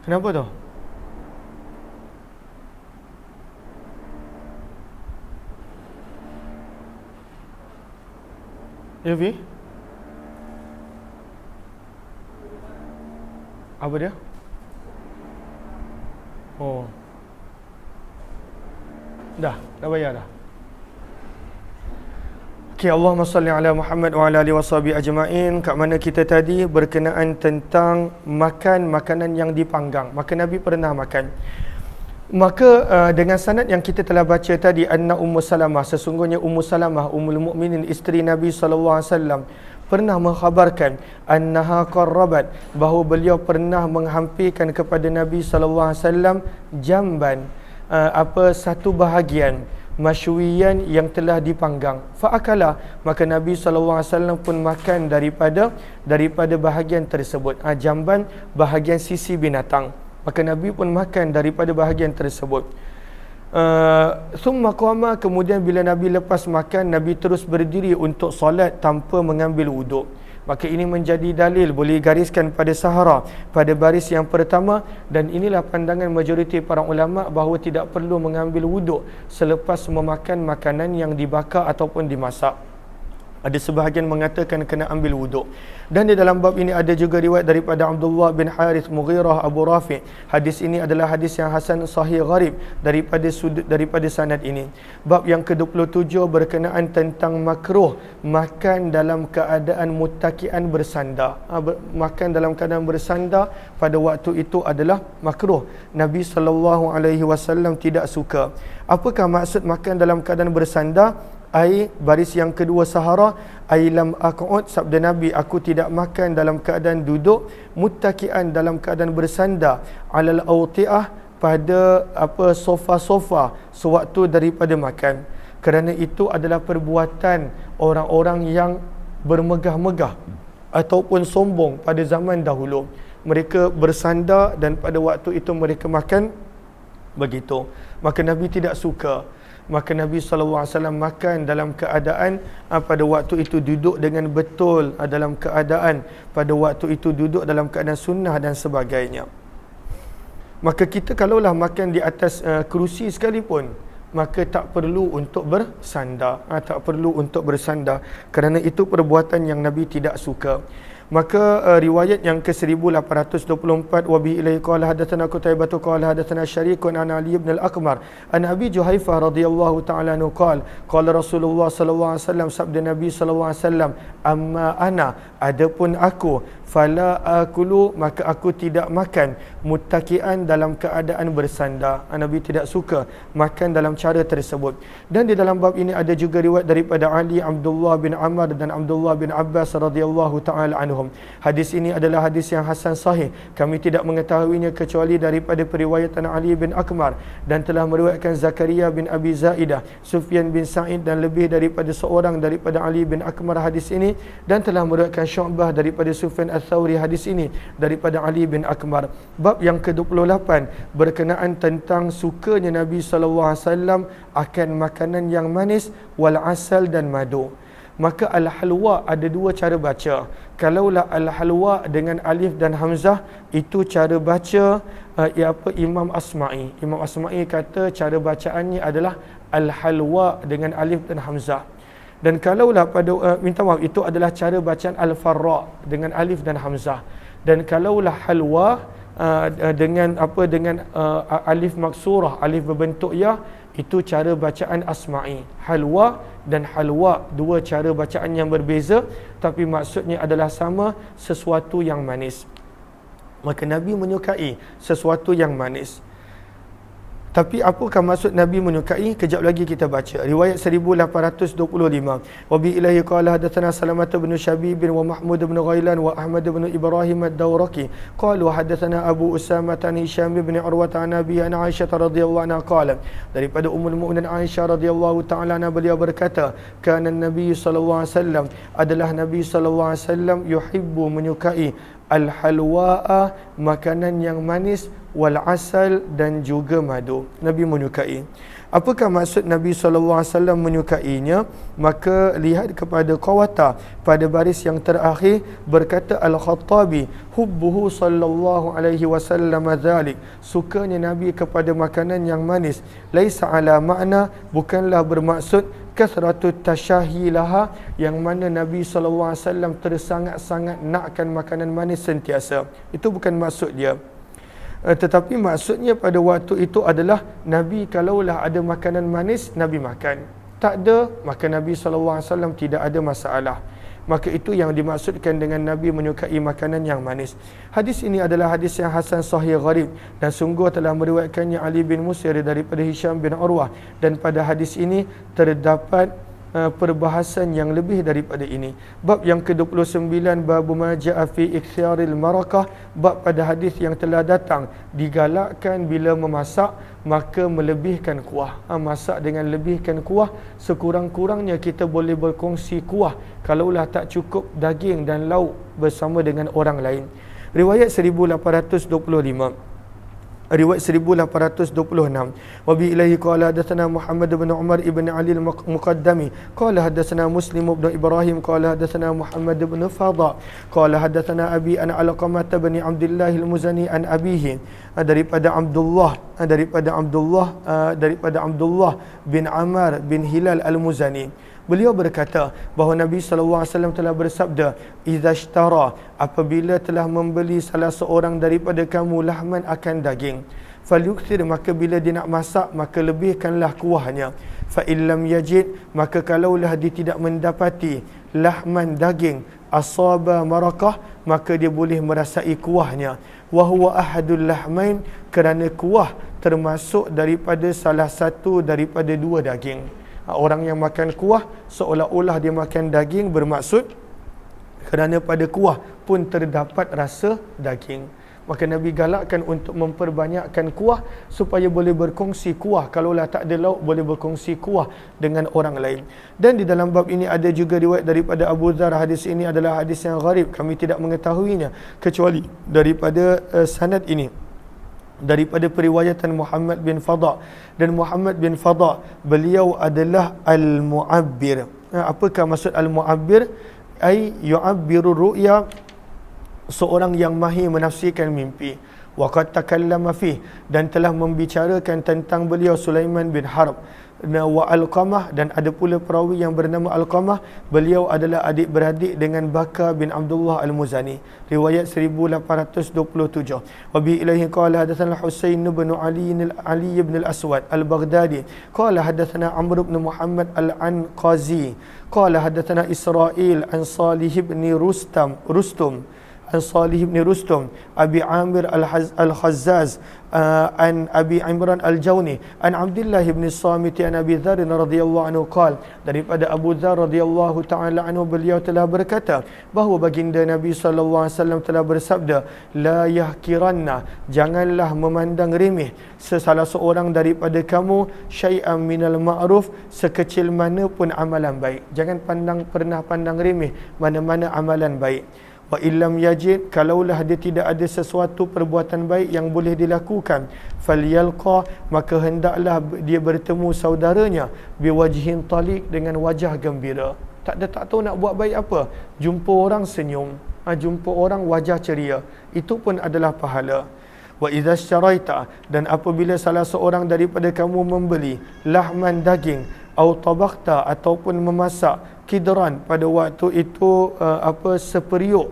Kenapa tu? Ya, Vi? Apa dia? Oh. Dah bayar dah. Okay, Allahumma salli ala Muhammad wa ala alihi washabihi ajma'in. Kat mana kita tadi berkenaan tentang makan makanan yang dipanggang. Maka Nabi pernah makan. Maka dengan sanad yang kita telah baca tadi, anna Ummu Salamah, sesungguhnya Ummu Salamah ummul mukminin isteri Nabi sallallahu alaihi wasallam pernah mengkhabarkan annaha qarrabat, bahawa beliau pernah menghampirkan kepada Nabi sallallahu alaihi wasallam jamban, satu bahagian masywiyan yang telah dipanggang. Fa'akala, maka Nabi SAW pun makan daripada bahagian tersebut. Jamban, bahagian sisi binatang. Maka Nabi pun makan daripada bahagian tersebut. Thumma qama, kemudian bila Nabi lepas makan, Nabi terus berdiri untuk solat tanpa mengambil wuduk. Maka ini menjadi dalil, boleh gariskan pada sahara, pada baris yang pertama, dan inilah pandangan majoriti para ulama bahawa tidak perlu mengambil wuduk selepas memakan makanan yang dibakar ataupun dimasak. Ada sebahagian mengatakan kena ambil wuduk. Dan di dalam bab ini ada juga riwayat daripada Abdullah bin Harith Mughirah Abu Rafi'. Hadis ini adalah hadis yang hasan sahih gharib daripada sanad ini. Bab yang ke-27 berkenaan tentang makruh makan dalam keadaan muttaki'an bersandar. Makan dalam keadaan bersandar pada waktu itu adalah makruh. Nabi SAW tidak suka. Apakah maksud makan dalam keadaan bersandar? Baris yang kedua sahara, lam aqud, sabda Nabi, aku tidak makan dalam keadaan duduk, muttaki'an dalam keadaan bersandar, alal awti'ah, pada sofa-sofa sewaktu daripada makan. Kerana itu adalah perbuatan orang-orang yang bermegah-megah ataupun sombong pada zaman dahulu. Mereka bersandar dan pada waktu itu mereka makan begitu. Maka Nabi tidak suka. maka Nabi SAW makan dalam keadaan pada waktu itu duduk dengan betul, dalam keadaan pada waktu itu duduk dalam keadaan sunnah dan sebagainya. Maka kita kalaulah makan di atas kerusi sekalipun, maka tak perlu untuk bersandar, tak perlu untuk bersandar, kerana itu perbuatan yang Nabi tidak suka. Maka riwayat yang ke-1824, wa bi ilaihi qala hadatsana Qutaibah qala hadatsana Syariqun an Ali ibn al-Aqmar an Abi Juhaifah radhiyallahu ta'ala anhu qala Rasulullah sallallahu alaihi wasallam, sabda Nabi sallallahu alaihi wasallam, amma ana, adapun aku, fala akulu, maka aku tidak makan, muttaki'an, dalam keadaan bersandar. Nabi tidak suka makan dalam cara tersebut. Dan di dalam bab ini ada juga riwayat daripada Ali, Abdullah bin Amr dan Abdullah bin Abbas radhiyallahu ta'ala anhum. Hadis ini adalah hadis yang hasan sahih. Kami tidak mengetahuinya kecuali daripada periwayatan Ali bin Aqmar, dan telah meriwayatkan Zakaria bin Abi Zaidah, Sufyan bin Sa'id dan lebih daripada seorang daripada Ali bin Aqmar hadis ini, dan telah meriwayatkan Syu'bah daripada Sufyan Ats-Tsauri hadis ini daripada Ali bin Aqmar. Bab yang ke-28 berkenaan tentang sukanya Nabi SAW akan makanan yang manis, wal asal dan madu. Maka al-halwa ada dua cara baca. Kalaulah al-halwa dengan alif dan hamzah, itu cara baca Imam Asma'i. Imam Asma'i kata cara bacaannya adalah al-halwa dengan alif dan hamzah. Dan kalaulah pada minta maaf, itu adalah cara bacaan al-farra dengan alif dan hamzah. Dan kalaulah halwa dengan alif maksurah, alif berbentuk ya, itu cara bacaan Asma'i. Halwa dan halwa, dua cara bacaan yang berbeza, tapi maksudnya adalah sama, sesuatu yang manis. Maka Nabi menyukai sesuatu yang manis. Tapi apakah maksud Nabi menyukai? Kejap lagi kita baca. Riwayat 1825. Wa bi ilahi qala hadatsana Salamah bin Syabib wa Mahmud bin Ghailan wa Ahmad bin Ibrahim ad-Dawraqi qalu hadatsana Abu Usamah an Hisham bin Urwah an Abi Aisyah radhiyallahu anha qalat, daripada Ummul Mukminin Aisyah radhiyallahu ta'ala anha, beliau berkata, kana Nabi sallallahu alaihi wasallam, adalah Nabi sallallahu alaihi wasallam, yuhibbu, menyukai, al-halwa'a, makanan yang manis, wal asal, dan juga madu. Nabi menyukai. Apakah maksud Nabi SAW menyukainya? Maka lihat kepada Qawata pada baris yang terakhir, berkata Al-Khattabi, hubbuhu sallallahu alaihi wasallam dzalik, sukanya Nabi kepada makanan yang manis, laisa ala makna, bukanlah bermaksud kasratu tasyahi laha, yang mana Nabi SAW tersangat-sangat nakkan makanan manis sentiasa. Itu bukan maksud dia. Tetapi maksudnya pada waktu itu adalah Nabi kalaulah ada makanan manis, Nabi makan. Tak ada, maka Nabi SAW tidak ada masalah. Maka itu yang dimaksudkan dengan Nabi menyukai makanan yang manis. Hadis ini adalah hadis yang hasan sahih gharib, dan sungguh telah meriwayatkannya Ali bin Musir daripada Hisham bin Urwah, dan pada hadis ini terdapat perbahasan yang lebih daripada ini. Bab yang ke-29, bab ma jaa fi ikhtharil marakah, bab pada hadis yang telah datang digalakkan bila memasak maka melebihkan kuah. Masak dengan lebihkan kuah, sekurang-kurangnya kita boleh berkongsi kuah kalaulah tak cukup daging dan lauk bersama dengan orang lain. Riwayat 1825. Riwayat 1826. Wa bi ilaihi qala hadatsana Muhammad bin Umar ibn Ali al-Muqaddami qala hadatsana Muslim ibn Ibrahim qala hadatsana Muhammad bin Fadha qala hadatsana Abi an Alqamah bin Abdullah al-Muzani an abihi, daripada Abdullah bin Amr bin Hilal al-Muzani. Beliau berkata bahawa Nabi SAW telah bersabda, "Idza ishtara, apabila telah membeli salah seorang daripada kamu lahman akan daging, falyukthir, maka bila dia nak masak maka lebihkanlah kuahnya. Fa illam yajid, maka kalaulah dia tidak mendapati lahman daging, asaba marakah, maka dia boleh merasai kuahnya. Wa huwa ahadul lahmain, kerana kuah termasuk daripada salah satu daripada dua daging." Orang yang makan kuah seolah-olah dia makan daging, bermaksud kerana pada kuah pun terdapat rasa daging. Maka Nabi galakkan untuk memperbanyakkan kuah supaya boleh berkongsi kuah. Kalaulah tak ada lauk, boleh berkongsi kuah dengan orang lain. Dan di dalam bab ini ada juga riwayat daripada Abu Dzar. Hadis ini adalah hadis yang gharib, kami tidak mengetahuinya kecuali daripada sanad ini. daripada periwayatan Muhammad bin Fadha. Dan Muhammad bin Fadha, beliau adalah al-mu'abbir. Apakah maksud al-mu'abbir? Ai yu'abbiru ru'ya, seorang yang mahir menafsirkan mimpi. Wa qad takallama fih, dan telah membicarakan tentang beliau Sulaiman bin Harb. Wa Alqamah, dan ada pula perawi yang bernama Alqamah, beliau adalah adik-beradik dengan Bakar bin Abdullah Al-Muzani, riwayat 1827. Wa bi ilaihi qala hadatsana Husain bin Ali bin Al-Aswad Al-Baghdadi qala hadatsana Amr bin Muhammad Al-Anqazi qala hadatsana Israil an Salih bin Rustum an Salih bin Rustum Abi Amir Al-Khazzaz an Abi Imran Al-Jawni an Abdullah bin Samit an Abi Dzar radhiyallahu anhu qala, daripada Abu Dzar radhiyallahu taala anhu, beliau telah berkata bahawa baginda Nabi sallallahu alaihi wasallam telah bersabda, la yahkiranna, janganlah memandang remeh sesalah seorang daripada kamu syai'an minal ma'ruf, sekecil mana pun amalan baik. Jangan pernah pandang remeh mana-mana amalan baik. Wa illam yajid, kalaulah dia tidak ada sesuatu perbuatan baik yang boleh dilakukan, falyalqa, maka hendaklah dia bertemu saudaranya biwajhin taliq, dengan wajah gembira. Tak tahu nak buat baik apa, jumpa orang senyum, jumpa orang wajah ceria, itu pun adalah pahala. Wa idza syaraita, dan apabila salah seorang daripada kamu membeli lahman, daging, au tabakhta, ataupun memasak, kidran, pada waktu itu seperiuk,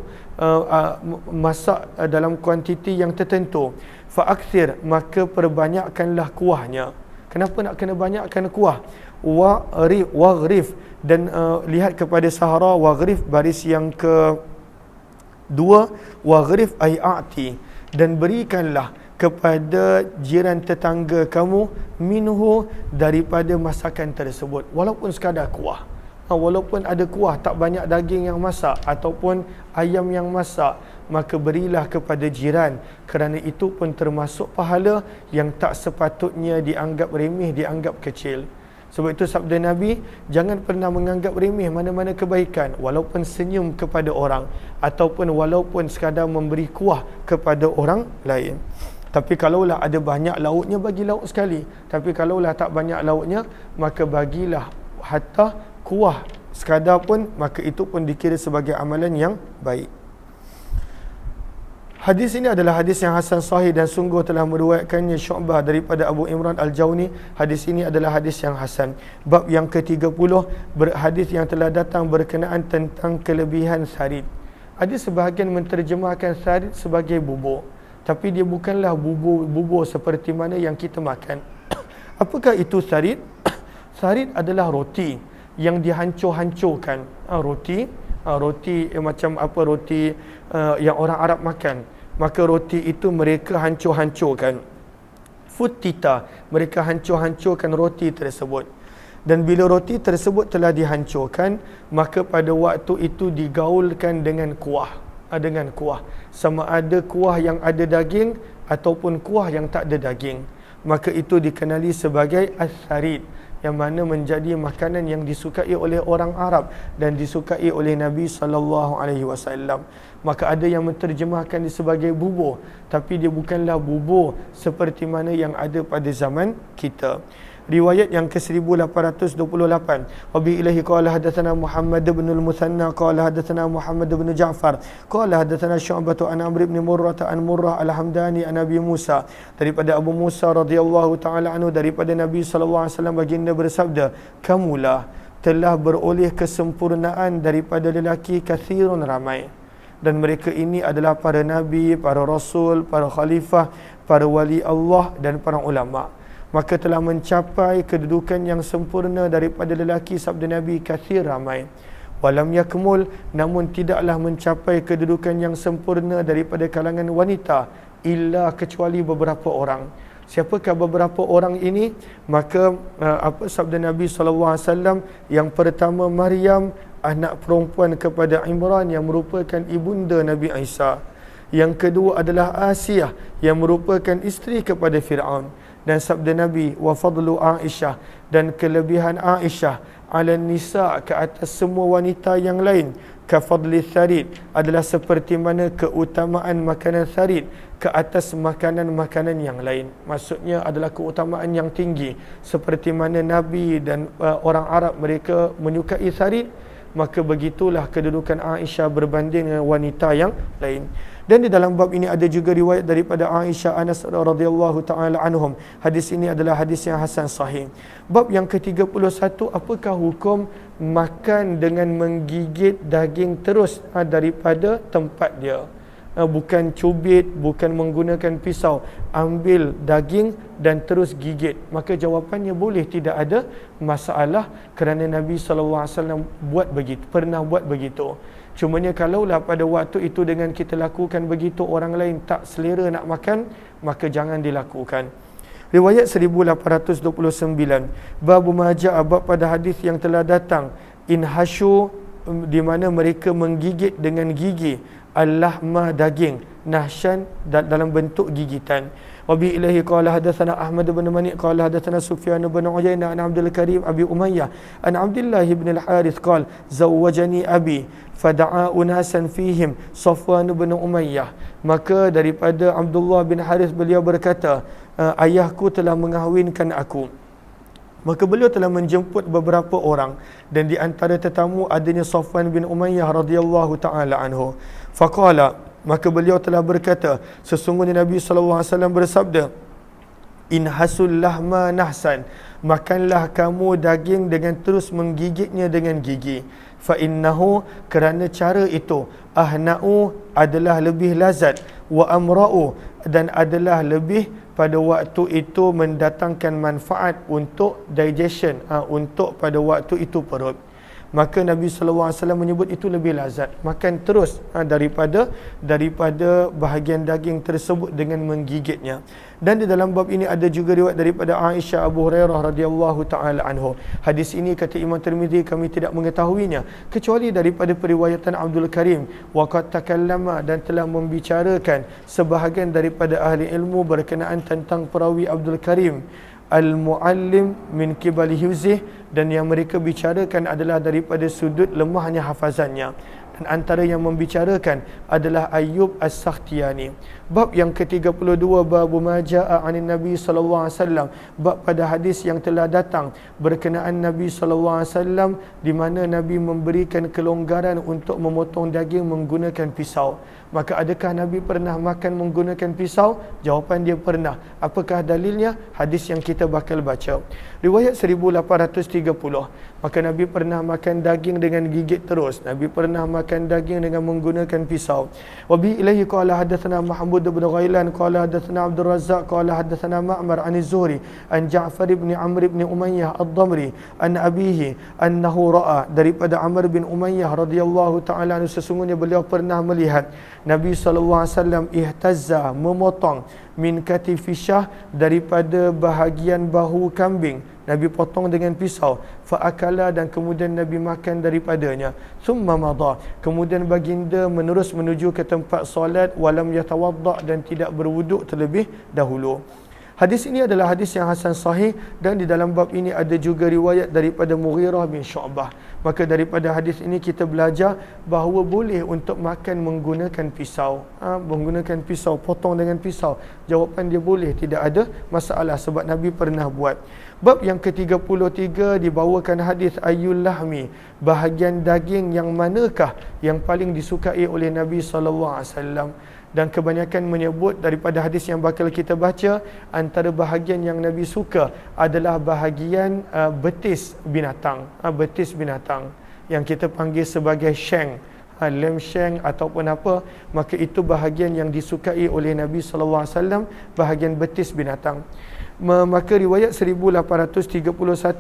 masak dalam kuantiti yang tertentu, fa akthir, maka perbanyakkanlah kuahnya. Kenapa nak kena banyakkan kuah? Waghrif, dan lihat kepada sahara, waghrif baris yang kedua, waghrif ayati, dan berikanlah kepada jiran tetangga kamu minhu, daripada masakan tersebut, walaupun sekadar kuah. Walaupun ada kuah, tak banyak daging yang masak ataupun ayam yang masak, maka berilah kepada jiran, kerana itu pun termasuk pahala yang tak sepatutnya dianggap remeh, dianggap kecil. Sebab itu sabda Nabi, jangan pernah menganggap remeh mana-mana kebaikan, walaupun senyum kepada orang ataupun walaupun sekadar memberi kuah kepada orang lain. Tapi kalaulah ada banyak lauknya, bagi lauk sekali. Tapi kalaulah tak banyak lauknya, maka bagilah hatta kuah sekadar pun, maka itu pun dikira sebagai amalan yang baik. Hadis ini adalah hadis yang hasan sahih, dan sungguh telah meriwayatkannya Syu'bah daripada Abu Imran Al-Jawni. Hadis ini adalah hadis yang hasan. Bab yang ke-30, hadis yang telah datang berkenaan tentang kelebihan sarid. Ada sebahagian menterjemahkan sarid sebagai bubur, tapi dia bukanlah bubur seperti mana yang kita makan. Apakah itu sarid? Sarid adalah roti yang dihancur-hancurkan. Roti macam apa, roti yang orang Arab makan. Maka roti itu mereka hancur-hancurkan. Futita, mereka hancur-hancurkan roti tersebut. Dan bila roti tersebut telah dihancurkan, maka pada waktu itu digaulkan dengan kuah. Dengan kuah, sama ada kuah yang ada daging ataupun kuah yang tak ada daging, maka itu dikenali sebagai as-sarid, yang mana menjadi makanan yang disukai oleh orang Arab dan disukai oleh Nabi SAW. Maka ada yang menterjemahkan dia sebagai bubur, tapi dia bukanlah bubur seperti mana yang ada pada zaman kita. Riwayat yang ke-1828, wa bi ilahi qala hadatsana Muhammad bin al-Muthanna qala hadatsana Muhammad bin Ja'far qala hadatsana Syu'bah an Amr bin Murrah an Murrah al-Hamdani an Nabi Musa, daripada Abu Musa radhiyallahu taala anhu, daripada Nabi sallallahu alaihi wasallam, baginda bersabda, kamulah telah beroleh kesempurnaan daripada lelaki kathirun, ramai, dan mereka ini adalah para nabi, para rasul, para khalifah, para wali Allah dan para ulama. Maka telah mencapai kedudukan yang sempurna daripada lelaki, sabda Nabi, kathir, ramai. Walam yakmul, namun tidaklah mencapai kedudukan yang sempurna daripada kalangan wanita, illa, kecuali beberapa orang. Siapakah beberapa orang ini? Maka sabda Nabi SAW, yang pertama Maryam, anak perempuan kepada Imran, yang merupakan ibunda Nabi Isa. Yang kedua adalah Asiyah, yang merupakan isteri kepada Fir'aun. Dan sabda Nabi, wa fadlu Aisyah, dan kelebihan Aisyah ala nisa, ke atas semua wanita yang lain, kafadli sarid, adalah seperti mana keutamaan makanan sarid ke atas makanan-makanan yang lain. Maksudnya adalah keutamaan yang tinggi, seperti mana Nabi dan orang Arab mereka menyukai sarid, maka begitulah kedudukan Aisyah berbanding dengan wanita yang lain. Dan di dalam bab ini ada juga riwayat daripada Aisyah, Anas radhiyallahu taala anhum. Hadis ini adalah hadis yang hasan sahih. Bab yang ke-31, apakah hukum makan dengan menggigit daging terus daripada tempat dia? Bukan cubit, bukan menggunakan pisau, ambil daging dan terus gigit. Maka jawapannya boleh, tidak ada masalah, kerana Nabi SAW pernah buat begitu. Cumanya kalaulah pada waktu itu dengan kita lakukan begitu, orang lain tak selera nak makan, maka jangan dilakukan. Riwayat 1829, Babu Majah, bab pada hadis yang telah datang, inhasyu, di mana mereka menggigit dengan gigi, al-lahma, daging, nahsyan, dalam bentuk gigitan. Wabi ilahi qala hadatsana Ahmad bin Mani qala hadatsana Sufyan bin Uyainah an Abdul Karim Abi Umayyah an Abdullah bin al-Harith qala zawwajani abi fada'a unasan fihim Safwan bin Umayyah. Maka daripada Abdullah bin Harith, beliau berkata, ayahku telah mengahwinkan aku. Maka beliau telah menjemput beberapa orang, dan di antara tetamu adanya Safwan bin Umayyah radhiyallahu taala anhu. Faqala, maka beliau telah berkata, sesungguhnya Nabi SAW bersabda, inhasul lahma nahsan, makanlah kamu daging dengan terus menggigitnya dengan gigi. Fa innahu, kerana cara itu, ahna'u, adalah lebih lazat, wa amra'u, dan adalah lebih pada waktu itu mendatangkan manfaat untuk digestion, untuk pada waktu itu perut. Maka Nabi SAW menyebut itu lebih lazat, makan terus daripada bahagian daging tersebut dengan menggigitnya. Dan di dalam bab ini ada juga riwayat daripada Aisyah, Abu Hurairah radhiyallahu taala anhu. Hadis ini kata Imam Tirmizi, kami tidak mengetahuinya kecuali daripada periwayatan Abdul Karim, waqad takallama, dan telah membicarakan sebahagian daripada ahli ilmu berkenaan tentang perawi Abdul Karim al-muallim min qibali hifzih, dan yang mereka bicarakan adalah daripada sudut lemahnya hafazannya. Dan antara yang membicarakan adalah Ayyub As-Sakhtiyani. Bab yang ke-32, Babu Majaa anin Nabi SAW, bab pada hadis yang telah datang berkenaan Nabi SAW, di mana Nabi memberikan kelonggaran untuk memotong daging menggunakan pisau. Maka adakah Nabi pernah makan menggunakan pisau? Jawapan dia pernah. Apakah dalilnya? Hadis yang kita bakal baca. Riwayat 1830, maka Nabi pernah makan daging dengan gigit terus. Nabi pernah makan daging dengan menggunakan pisau. Wa bi ilaihi qala hadatsana Mahmud bin Ghailan qala hadatsana Abdul Razzaq qala hadatsana Ma'mar an Az-Zuhri an Ja'far bin Amr bin Umayyah Ad-Damri an abihi annahu ra'a, daripada Amr bin Umayyah radhiyallahu taala anhu, sesungguhnya beliau pernah melihat Nabi SAW ihtazza, memotong, min katifi syah, daripada bahagian bahu kambing. Nabi potong dengan pisau. Fa'akala, dan kemudian Nabi makan daripadanya. Summa madha, kemudian baginda menerus menuju ke tempat solat, walam yatawadda, dan tidak berwuduk terlebih dahulu. Hadis ini adalah hadis yang hasan sahih, dan di dalam bab ini ada juga riwayat daripada Mughirah bin Syu'bah. Maka daripada hadis ini kita belajar bahawa boleh untuk makan menggunakan pisau. Menggunakan pisau, potong dengan pisau. Jawapan dia boleh, tidak ada masalah, sebab Nabi pernah buat. Bab yang ke-33 dibawakan hadis ayyul lahmi, bahagian daging yang manakah yang paling disukai oleh Nabi SAW. Dan kebanyakan menyebut daripada hadis yang bakal kita baca, antara bahagian yang Nabi suka adalah bahagian betis binatang, betis binatang yang kita panggil sebagai shank, lem shank ataupun apa. Maka itu bahagian yang disukai oleh Nabi SAW, bahagian betis binatang. Maka riwayat 1831,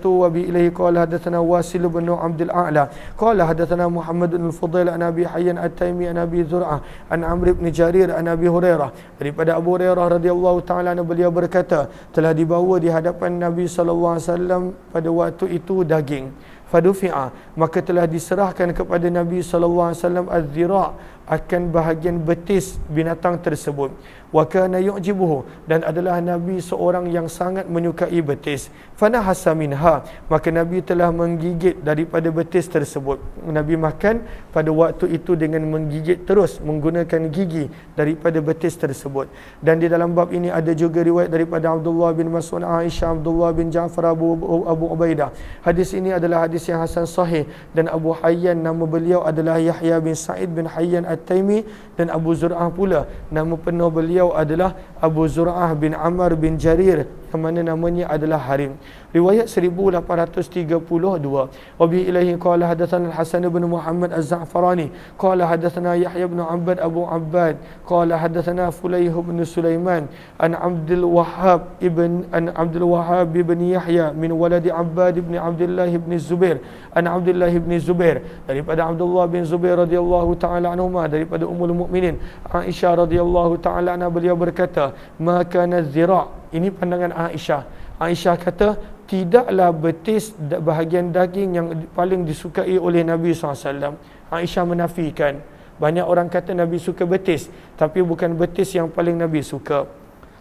wa bi ilaihi qala hadatsana Wasil bin Abdul A'la qala hadatsana Muhammad bin Fudail an Abi Hayyan At-Taimi an Abi Zur'ah an Amr bin Jarir an Abi Hurairah, daripada Abu Hurairah radhiyallahu taala anhu, beliau berkata, telah dibawa di hadapan Nabi SAW pada waktu itu daging. Fadufi'a, maka telah diserahkan kepada Nabi SAW az-zira', akan bahagian betis binatang tersebut. Wa kana yu'jibuhu, dan adalah Nabi seorang yang sangat menyukai betis. Fanahassa minha, maka Nabi telah menggigit daripada betis tersebut. Nabi makan pada waktu itu dengan menggigit terus menggunakan gigi daripada betis tersebut. Dan di dalam bab ini ada juga riwayat daripada Abdullah bin Mas'ud, Aisyah, Abdullah bin Ja'far, Abu Ubaidah. Hadis ini adalah hadis yang hasan sahih, dan Abu Hayyan nama beliau adalah Yahya bin Sa'id bin Hayyan At-Taimi, dan Abu Zur'ah pula nama penuh beliau adalah Abu Zur'ah bin Ammar bin Jarir, yang mana namanya adalah Harim. Riwayat 1832. Wa bi ilaihi qala hadatsana Al-Hasan bin Muhammad Az-Za'farani qala hadatsana Yahya bin Abbad Abu Abbad qala hadatsana Fulayh bin Sulaiman an Abdul Wahhab ibn Yahya min waladi Abbad ibn Abdullah ibn Zubair an Abdullah ibn Zubair, daripada Abdullah bin Zubair radhiyallahu taala anhuma, daripada Ummul Mukminin Aisyah radhiyallahu taala anha, beliau berkata, maka nazira, ini pandangan Aisyah. Aisyah kata, tidaklah betis bahagian daging yang paling disukai oleh Nabi SAW. Aisyah menafikan. Banyak orang kata Nabi suka betis, tapi bukan betis yang paling Nabi suka.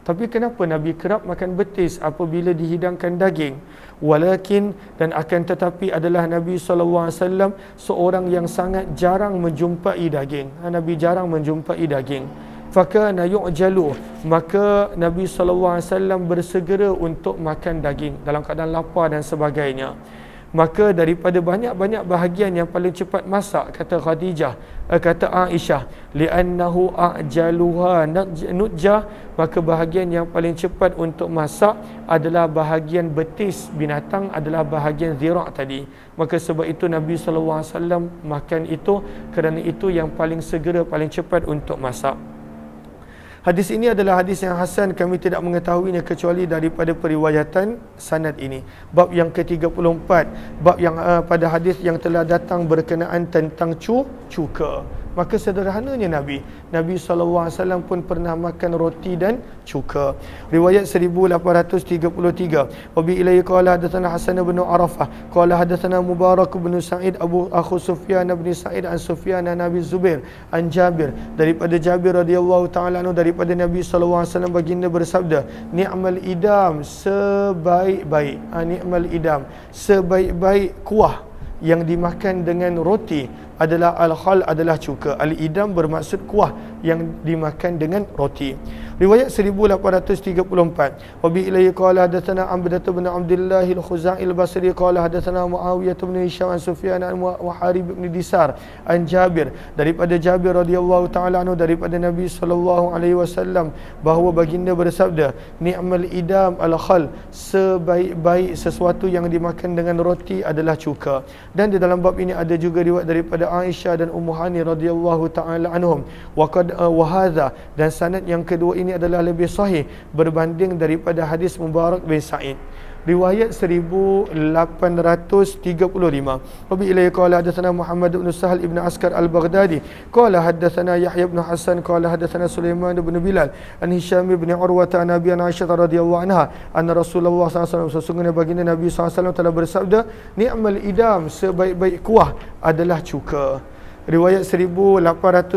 Tapi kenapa Nabi kerap makan betis apabila dihidangkan daging? Walakin, dan akan tetapi adalah Nabi SAW seorang yang sangat jarang menjumpai daging. Nabi jarang menjumpai daging. Fakana yu'jalu, maka Nabi SAW bersegera untuk makan daging dalam keadaan lapar dan sebagainya. Maka daripada banyak-banyak bahagian yang paling cepat masak, kata Aisyah, li'annahu a'jaluha nutjah, maka bahagian yang paling cepat untuk masak adalah bahagian betis binatang, adalah bahagian zira' tadi. Maka sebab itu Nabi SAW makan itu, kerana itu yang paling segera, paling cepat untuk masak. Hadis ini adalah hadis yang hasan, kami tidak mengetahuinya kecuali daripada periwayatan sanad ini. Bab yang ke-34, bab yang pada hadis yang telah datang berkenaan tentang cuka. Maka sederhananya Nabi SAW pun pernah makan roti dan cuka. Riwayat 1833. Wa bi ilaihi qala hadatsana Hasan bin Arafah qala hadatsana Mubarak bin Sa'id Akhu Sufyan bin Sa'id an Sufyan an Abi Zubair an Jabir, daripada Jabir radhiyallahu taala anhu, daripada Nabi SAW baginda bersabda, ni'mal idam, sebaik-baik kuah yang dimakan dengan roti adalah al-khal, adalah cuka. Al-idam bermaksud kuah yang dimakan dengan roti. Riwayat 1834. Wa bi ilaihi qala hadatsana Abdah bin Abdullah al-Khuzai al-Basri qala hadatsana Muawiyah bin Hisham an Sufyan wa Harib bin Disar an Jabir, daripada Jabir radhiyallahu taala anhu, daripada Nabi sallallahu alaihi wasallam bahawa baginda bersabda, ni'mal idam al-khal, sebaik-baik sesuatu yang dimakan dengan roti adalah cuka. Dan di dalam bab ini ada juga riwayat daripada Aisyah dan Ummu Hani radhiyallahu taala anhum. Wa hadza, dan sanad yang kedua ini adalah lebih sahih berbanding daripada hadis Mubarak bin Sa'id. Riwayat 1835. Wabi ilaihi qala hadatsana Muhammad bin Sahal ibn Askar al-Baghdadi qala hadatsana Yahya bin Hasan qala hadatsana Sulaiman bin Bilal an Hisham bin Urwah an Abi Aisyah radhiyallahu anha anna Rasulullah SAW, sesungguhnya baginda Nabi SAW telah bersabda, ni'mal idam, sebaik-baik kuah adalah cuka. Riwayat 1836.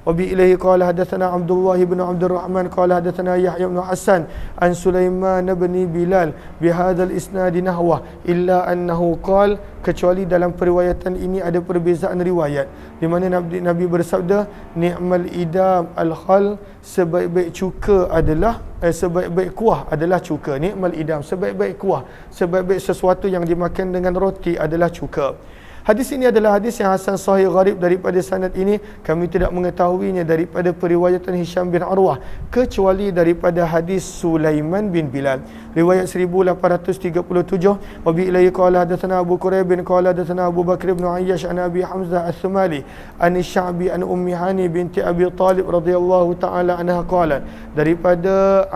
Wa bi ilaihi qala hadatsana Abdullah bin Abdul Rahman qala hadatsana Yahya bin Hasan an Sulaiman bin Bilal bi hadzal isnad nahwa illa annahu qala, kecuali dalam periwayatan ini ada perbezaan riwayat di mana Nabi bersabda, ni'mal idam al-khal, sebaik-baik cuka adalah sebaik-baik kuah adalah cuka. Ni'mal idam, sebaik-baik kuah, sebaik-baik sesuatu yang dimakan dengan roti adalah cuka. Hadis ini adalah hadis yang hasan sahih gharib. Daripada sanad ini kami tidak mengetahuinya daripada periwayatan Hisham bin Urwah kecuali daripada hadis Sulaiman bin Bilal. Riwayat 1837. Wa bi ilaihi qala hadatsana Abu Quraib bin qala hadatsana Abu Bakr bin Ayyash an Abi Hamzah Al-Thumali an Sya'bi an Ummi Hani binti Abi Talib radhiyallahu taala anha qalat, daripada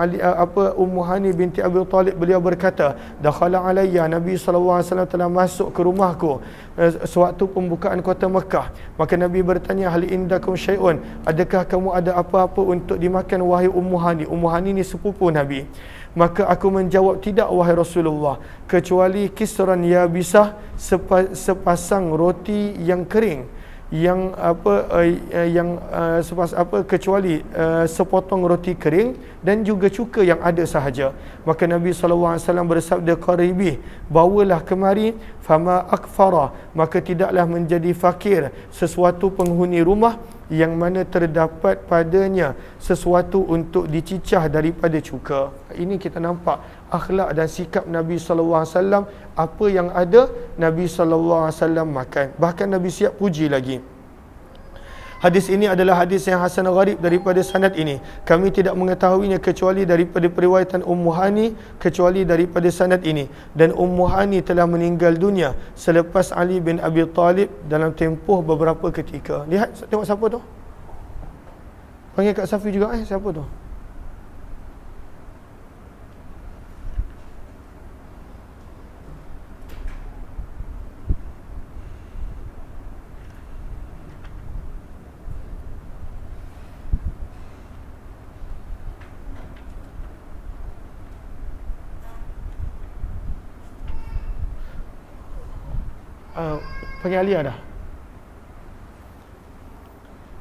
Ummu Hani binti Abi Talib, beliau berkata, dakhala alayya, Nabi sallallahu alaihi wasallam telah masuk ke rumahku sewaktu pembukaan kota Mekah. Maka Nabi bertanya, hal indakum syai'un, adakah kamu ada apa-apa untuk dimakan wahai Ummu Hani? Ummu Hani ni sepupu Nabi. Maka aku menjawab, tidak wahai Rasulullah, kecuali kisran yabisah, sepasang roti yang kering. yang kecuali sepotong roti kering dan juga cuka yang ada sahaja. Maka Nabi SAW bersabda, qaribi, bawalah kemari, fama akfara, maka tidaklah menjadi fakir sesuatu penghuni rumah yang mana terdapat padanya sesuatu untuk dicicah daripada cuka. Ini kita nampak akhlak dan sikap Nabi SAW. Apa yang ada, Nabi SAW makan. Bahkan Nabi siap puji lagi. Hadis ini adalah hadis yang hasan gharib daripada sanad ini. Kami tidak mengetahuinya kecuali daripada periwayatan Ummu Hani, kecuali daripada sanad ini. Dan Ummu Hani telah meninggal dunia selepas Ali bin Abi Talib dalam tempoh beberapa ketika. Lihat, tengok siapa tu? Panggil Kak Safi juga. Siapa tu? Panggil Alia dah.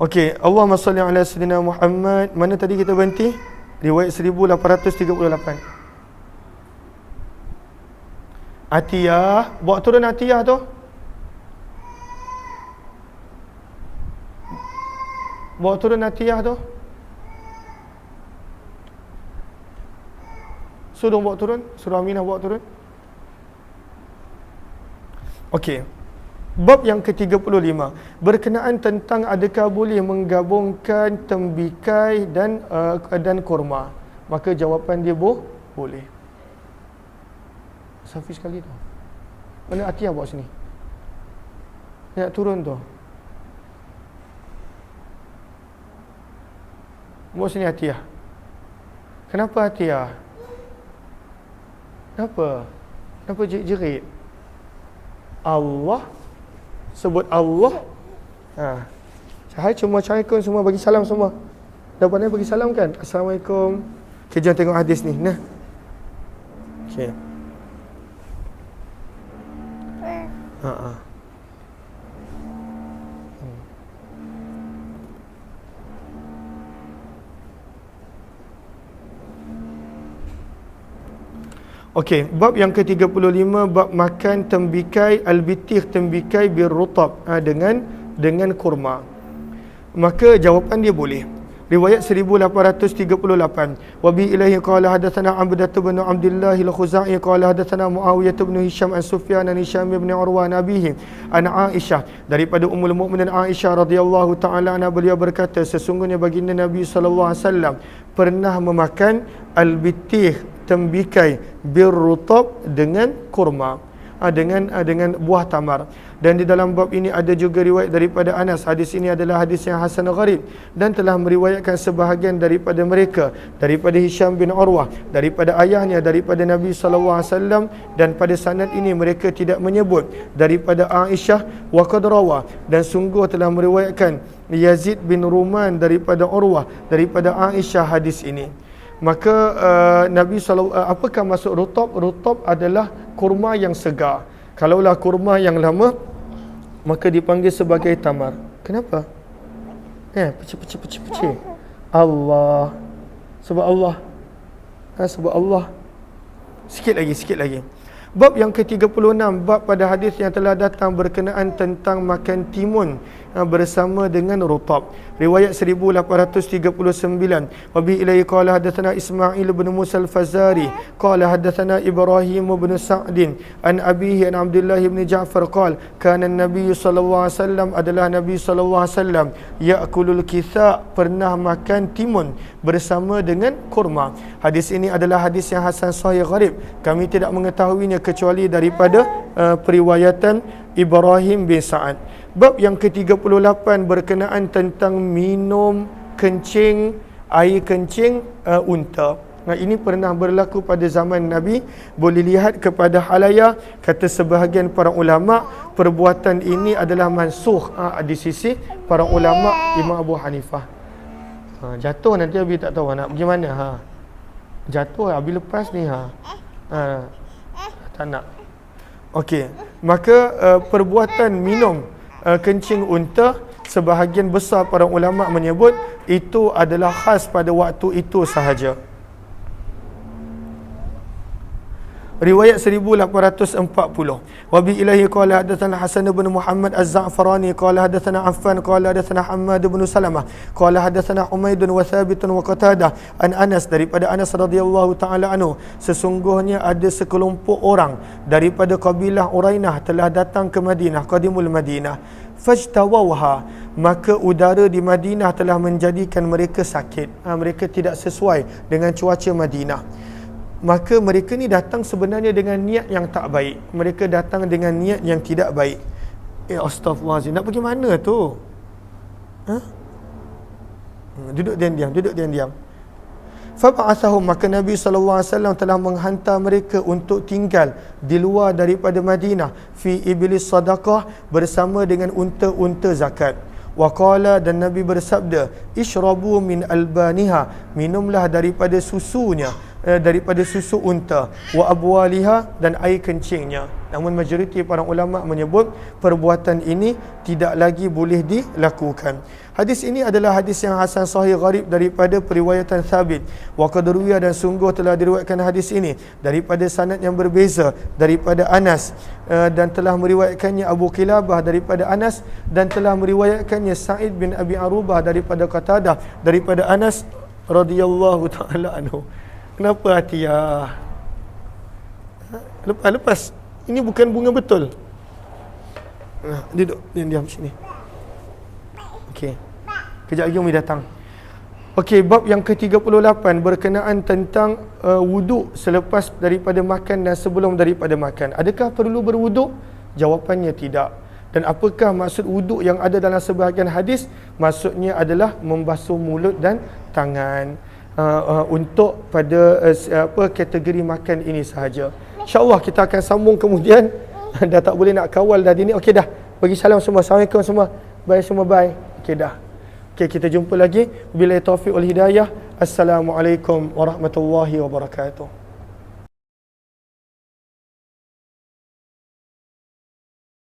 Okey, Allahumma salli ala sayyidina Muhammad. Mana tadi kita berhenti? Riwayat 1838. Atiyah, bawa turun Atiyah tu. Bawa turun Atiyah tu. Suruh bawa turun, suruh Aminah bawa turun. Okey. Bab yang ke-35 berkenaan tentang adakah boleh menggabungkan tembikai dan kurma. Maka jawapan dia boleh. Safi sekali tu. Mana Atiyah bawa sini? Nak turun tu. Bawa sini Atiyah. Kenapa Atiyah? Kenapa jerit? Allah, sebut Allah. Hai semua, Assalamualaikum semua, bagi salam semua. Dah pandai bagi salam kan? Assalamualaikum. Okay, jom tengok hadis ni. Nah. Okay. Okey, bab yang ke-35, bab makan tembikai al-bitih, tembikai birrutab, dengan kurma. Maka jawapan dia boleh. Riwayat 1838. Wa bi ilaihi qala hadatsana Abdah bin Abdullah al-Khuzai qala hadatsana Muawiyah bin Hisham an Sufyan an Hisham bin Urwa nabihi an Aisyah, daripada Ummul Mukminin Aisyah radhiyallahu taala anha, beliau berkata, sesungguhnya baginda Nabi sallallahu alaihi wasallam pernah memakan al-bitih, tembikai birrutab dengan kurma, dengan buah tamar. Dan di dalam bab ini ada juga riwayat daripada Anas. Hadis ini adalah hadis yang hasan gharib dan telah meriwayatkan sebahagian daripada mereka daripada Hisham bin Urwah, daripada ayahnya, daripada Nabi SAW. Dan pada sanad ini mereka tidak menyebut daripada Aisyah wa qad rawa, dan sungguh telah meriwayatkan Yazid bin Ruman daripada Urwah, daripada Aisyah hadis ini. Maka Nabi SAW, apakah maksud rutab? Rutab adalah kurma yang segar. Kalaulah kurma yang lama, maka dipanggil sebagai tamar. Kenapa? Pecah. Allah. Sebab Allah. Sebab Allah. Sikit lagi. Bab yang ke-36, bab pada hadis yang telah datang berkenaan tentang makan timun bersama dengan rutab. Riwayat 1839. Wa bi ilaihi qala hadatsana Ismail bin Musa al-Fazari qala hadatsana Ibrahim bin Sa'd an abihi an Abdullah bin Ja'far qala kana an-nabiy sallallahu alaihi wasallam, adalah Nabi sallallahu alaihi wasallam ya'kulul kitha, pernah makan timun bersama dengan kurma. Hadis ini adalah hadis yang hasan sahih gharib. Kami tidak mengetahuinya kecuali daripada periwayatan Ibrahim bin Sa'ad. Bab yang ke-38 berkenaan tentang minum kencing, air kencing unta. Ini pernah berlaku pada zaman Nabi. Boleh lihat kepada Halaya, kata sebahagian para ulama, perbuatan ini adalah mansukh di sisi para ulama Imam Abu Hanifah. Jatuh nanti Abi tak tahu nak pergi mana. Jatuh Abi lepas ni tak nak. Okey, maka perbuatan minum kencing unta, sebahagian besar para ulama menyebut itu adalah khas pada waktu itu sahaja. Riwayat 1840. Wa bi ilahi qala hadatsana Hasan bin Muhammad Az-Za'farani qala hadatsana Affan qala hadatsana Hammad bin Salamah qala hadatsana Humaid wa Thabit wa Qatadah an Anas, daripada Anas radhiyallahu taala anhu, sesungguhnya ada sekelompok orang daripada kabilah Urainah telah datang ke Madinah, qadimul Madinah, fajtawawha, maka udara di Madinah telah menjadikan mereka sakit. Mereka tidak sesuai dengan cuaca Madinah. Maka mereka ni datang sebenarnya dengan niat yang tak baik. Mereka datang dengan niat yang tidak baik. Astaghfirullahaladzim, nak pergi mana tu? Duduk diam. Fab'athahum, maka Nabi SAW telah menghantar mereka untuk tinggal di luar daripada Madinah, fi iblis sadaqah, bersama dengan unta-unta zakat. Waqala, dan Nabi bersabda, ishrabu min albaniha, minumlah daripada susunya, daripada susu unta, wa abwaliha, dan air kencingnya. Namun majoriti para ulama menyebut perbuatan ini tidak lagi boleh dilakukan. Hadis ini adalah hadis yang hasan sahih gharib daripada periwayatan Thabit. Wa qad ruwiya, dan sungguh telah diriwayatkan hadis ini daripada sanad yang berbeza daripada Anas, dan telah meriwayatkannya Abu Qilabah daripada Anas, dan telah meriwayatkannya Sa'id bin Abi Arubah daripada Qatadah daripada Anas radhiyallahu taala anhu. Kenapa hati ya? Lepas. Ini bukan bunga betul. Duduk, diam sini. Okey. Kejap lagi Umi datang. Okey, bab yang ke-38 berkenaan tentang wuduk selepas daripada makan dan sebelum daripada makan. Adakah perlu berwuduk? Jawapannya tidak. Dan apakah maksud wuduk yang ada dalam sebahagian hadis? Maksudnya adalah membasuh mulut dan tangan. Untuk pada kategori makan ini sahaja. InsyaAllah kita akan sambung kemudian. Dah tak boleh nak kawal dah ni. Okey dah. Bagi salam semua. Assalamualaikum semua. Bye semua, bye. Okey dah. Okey, kita jumpa lagi. Wabillahi taufiq wal hidayah. Assalamualaikum warahmatullahi wabarakatuh.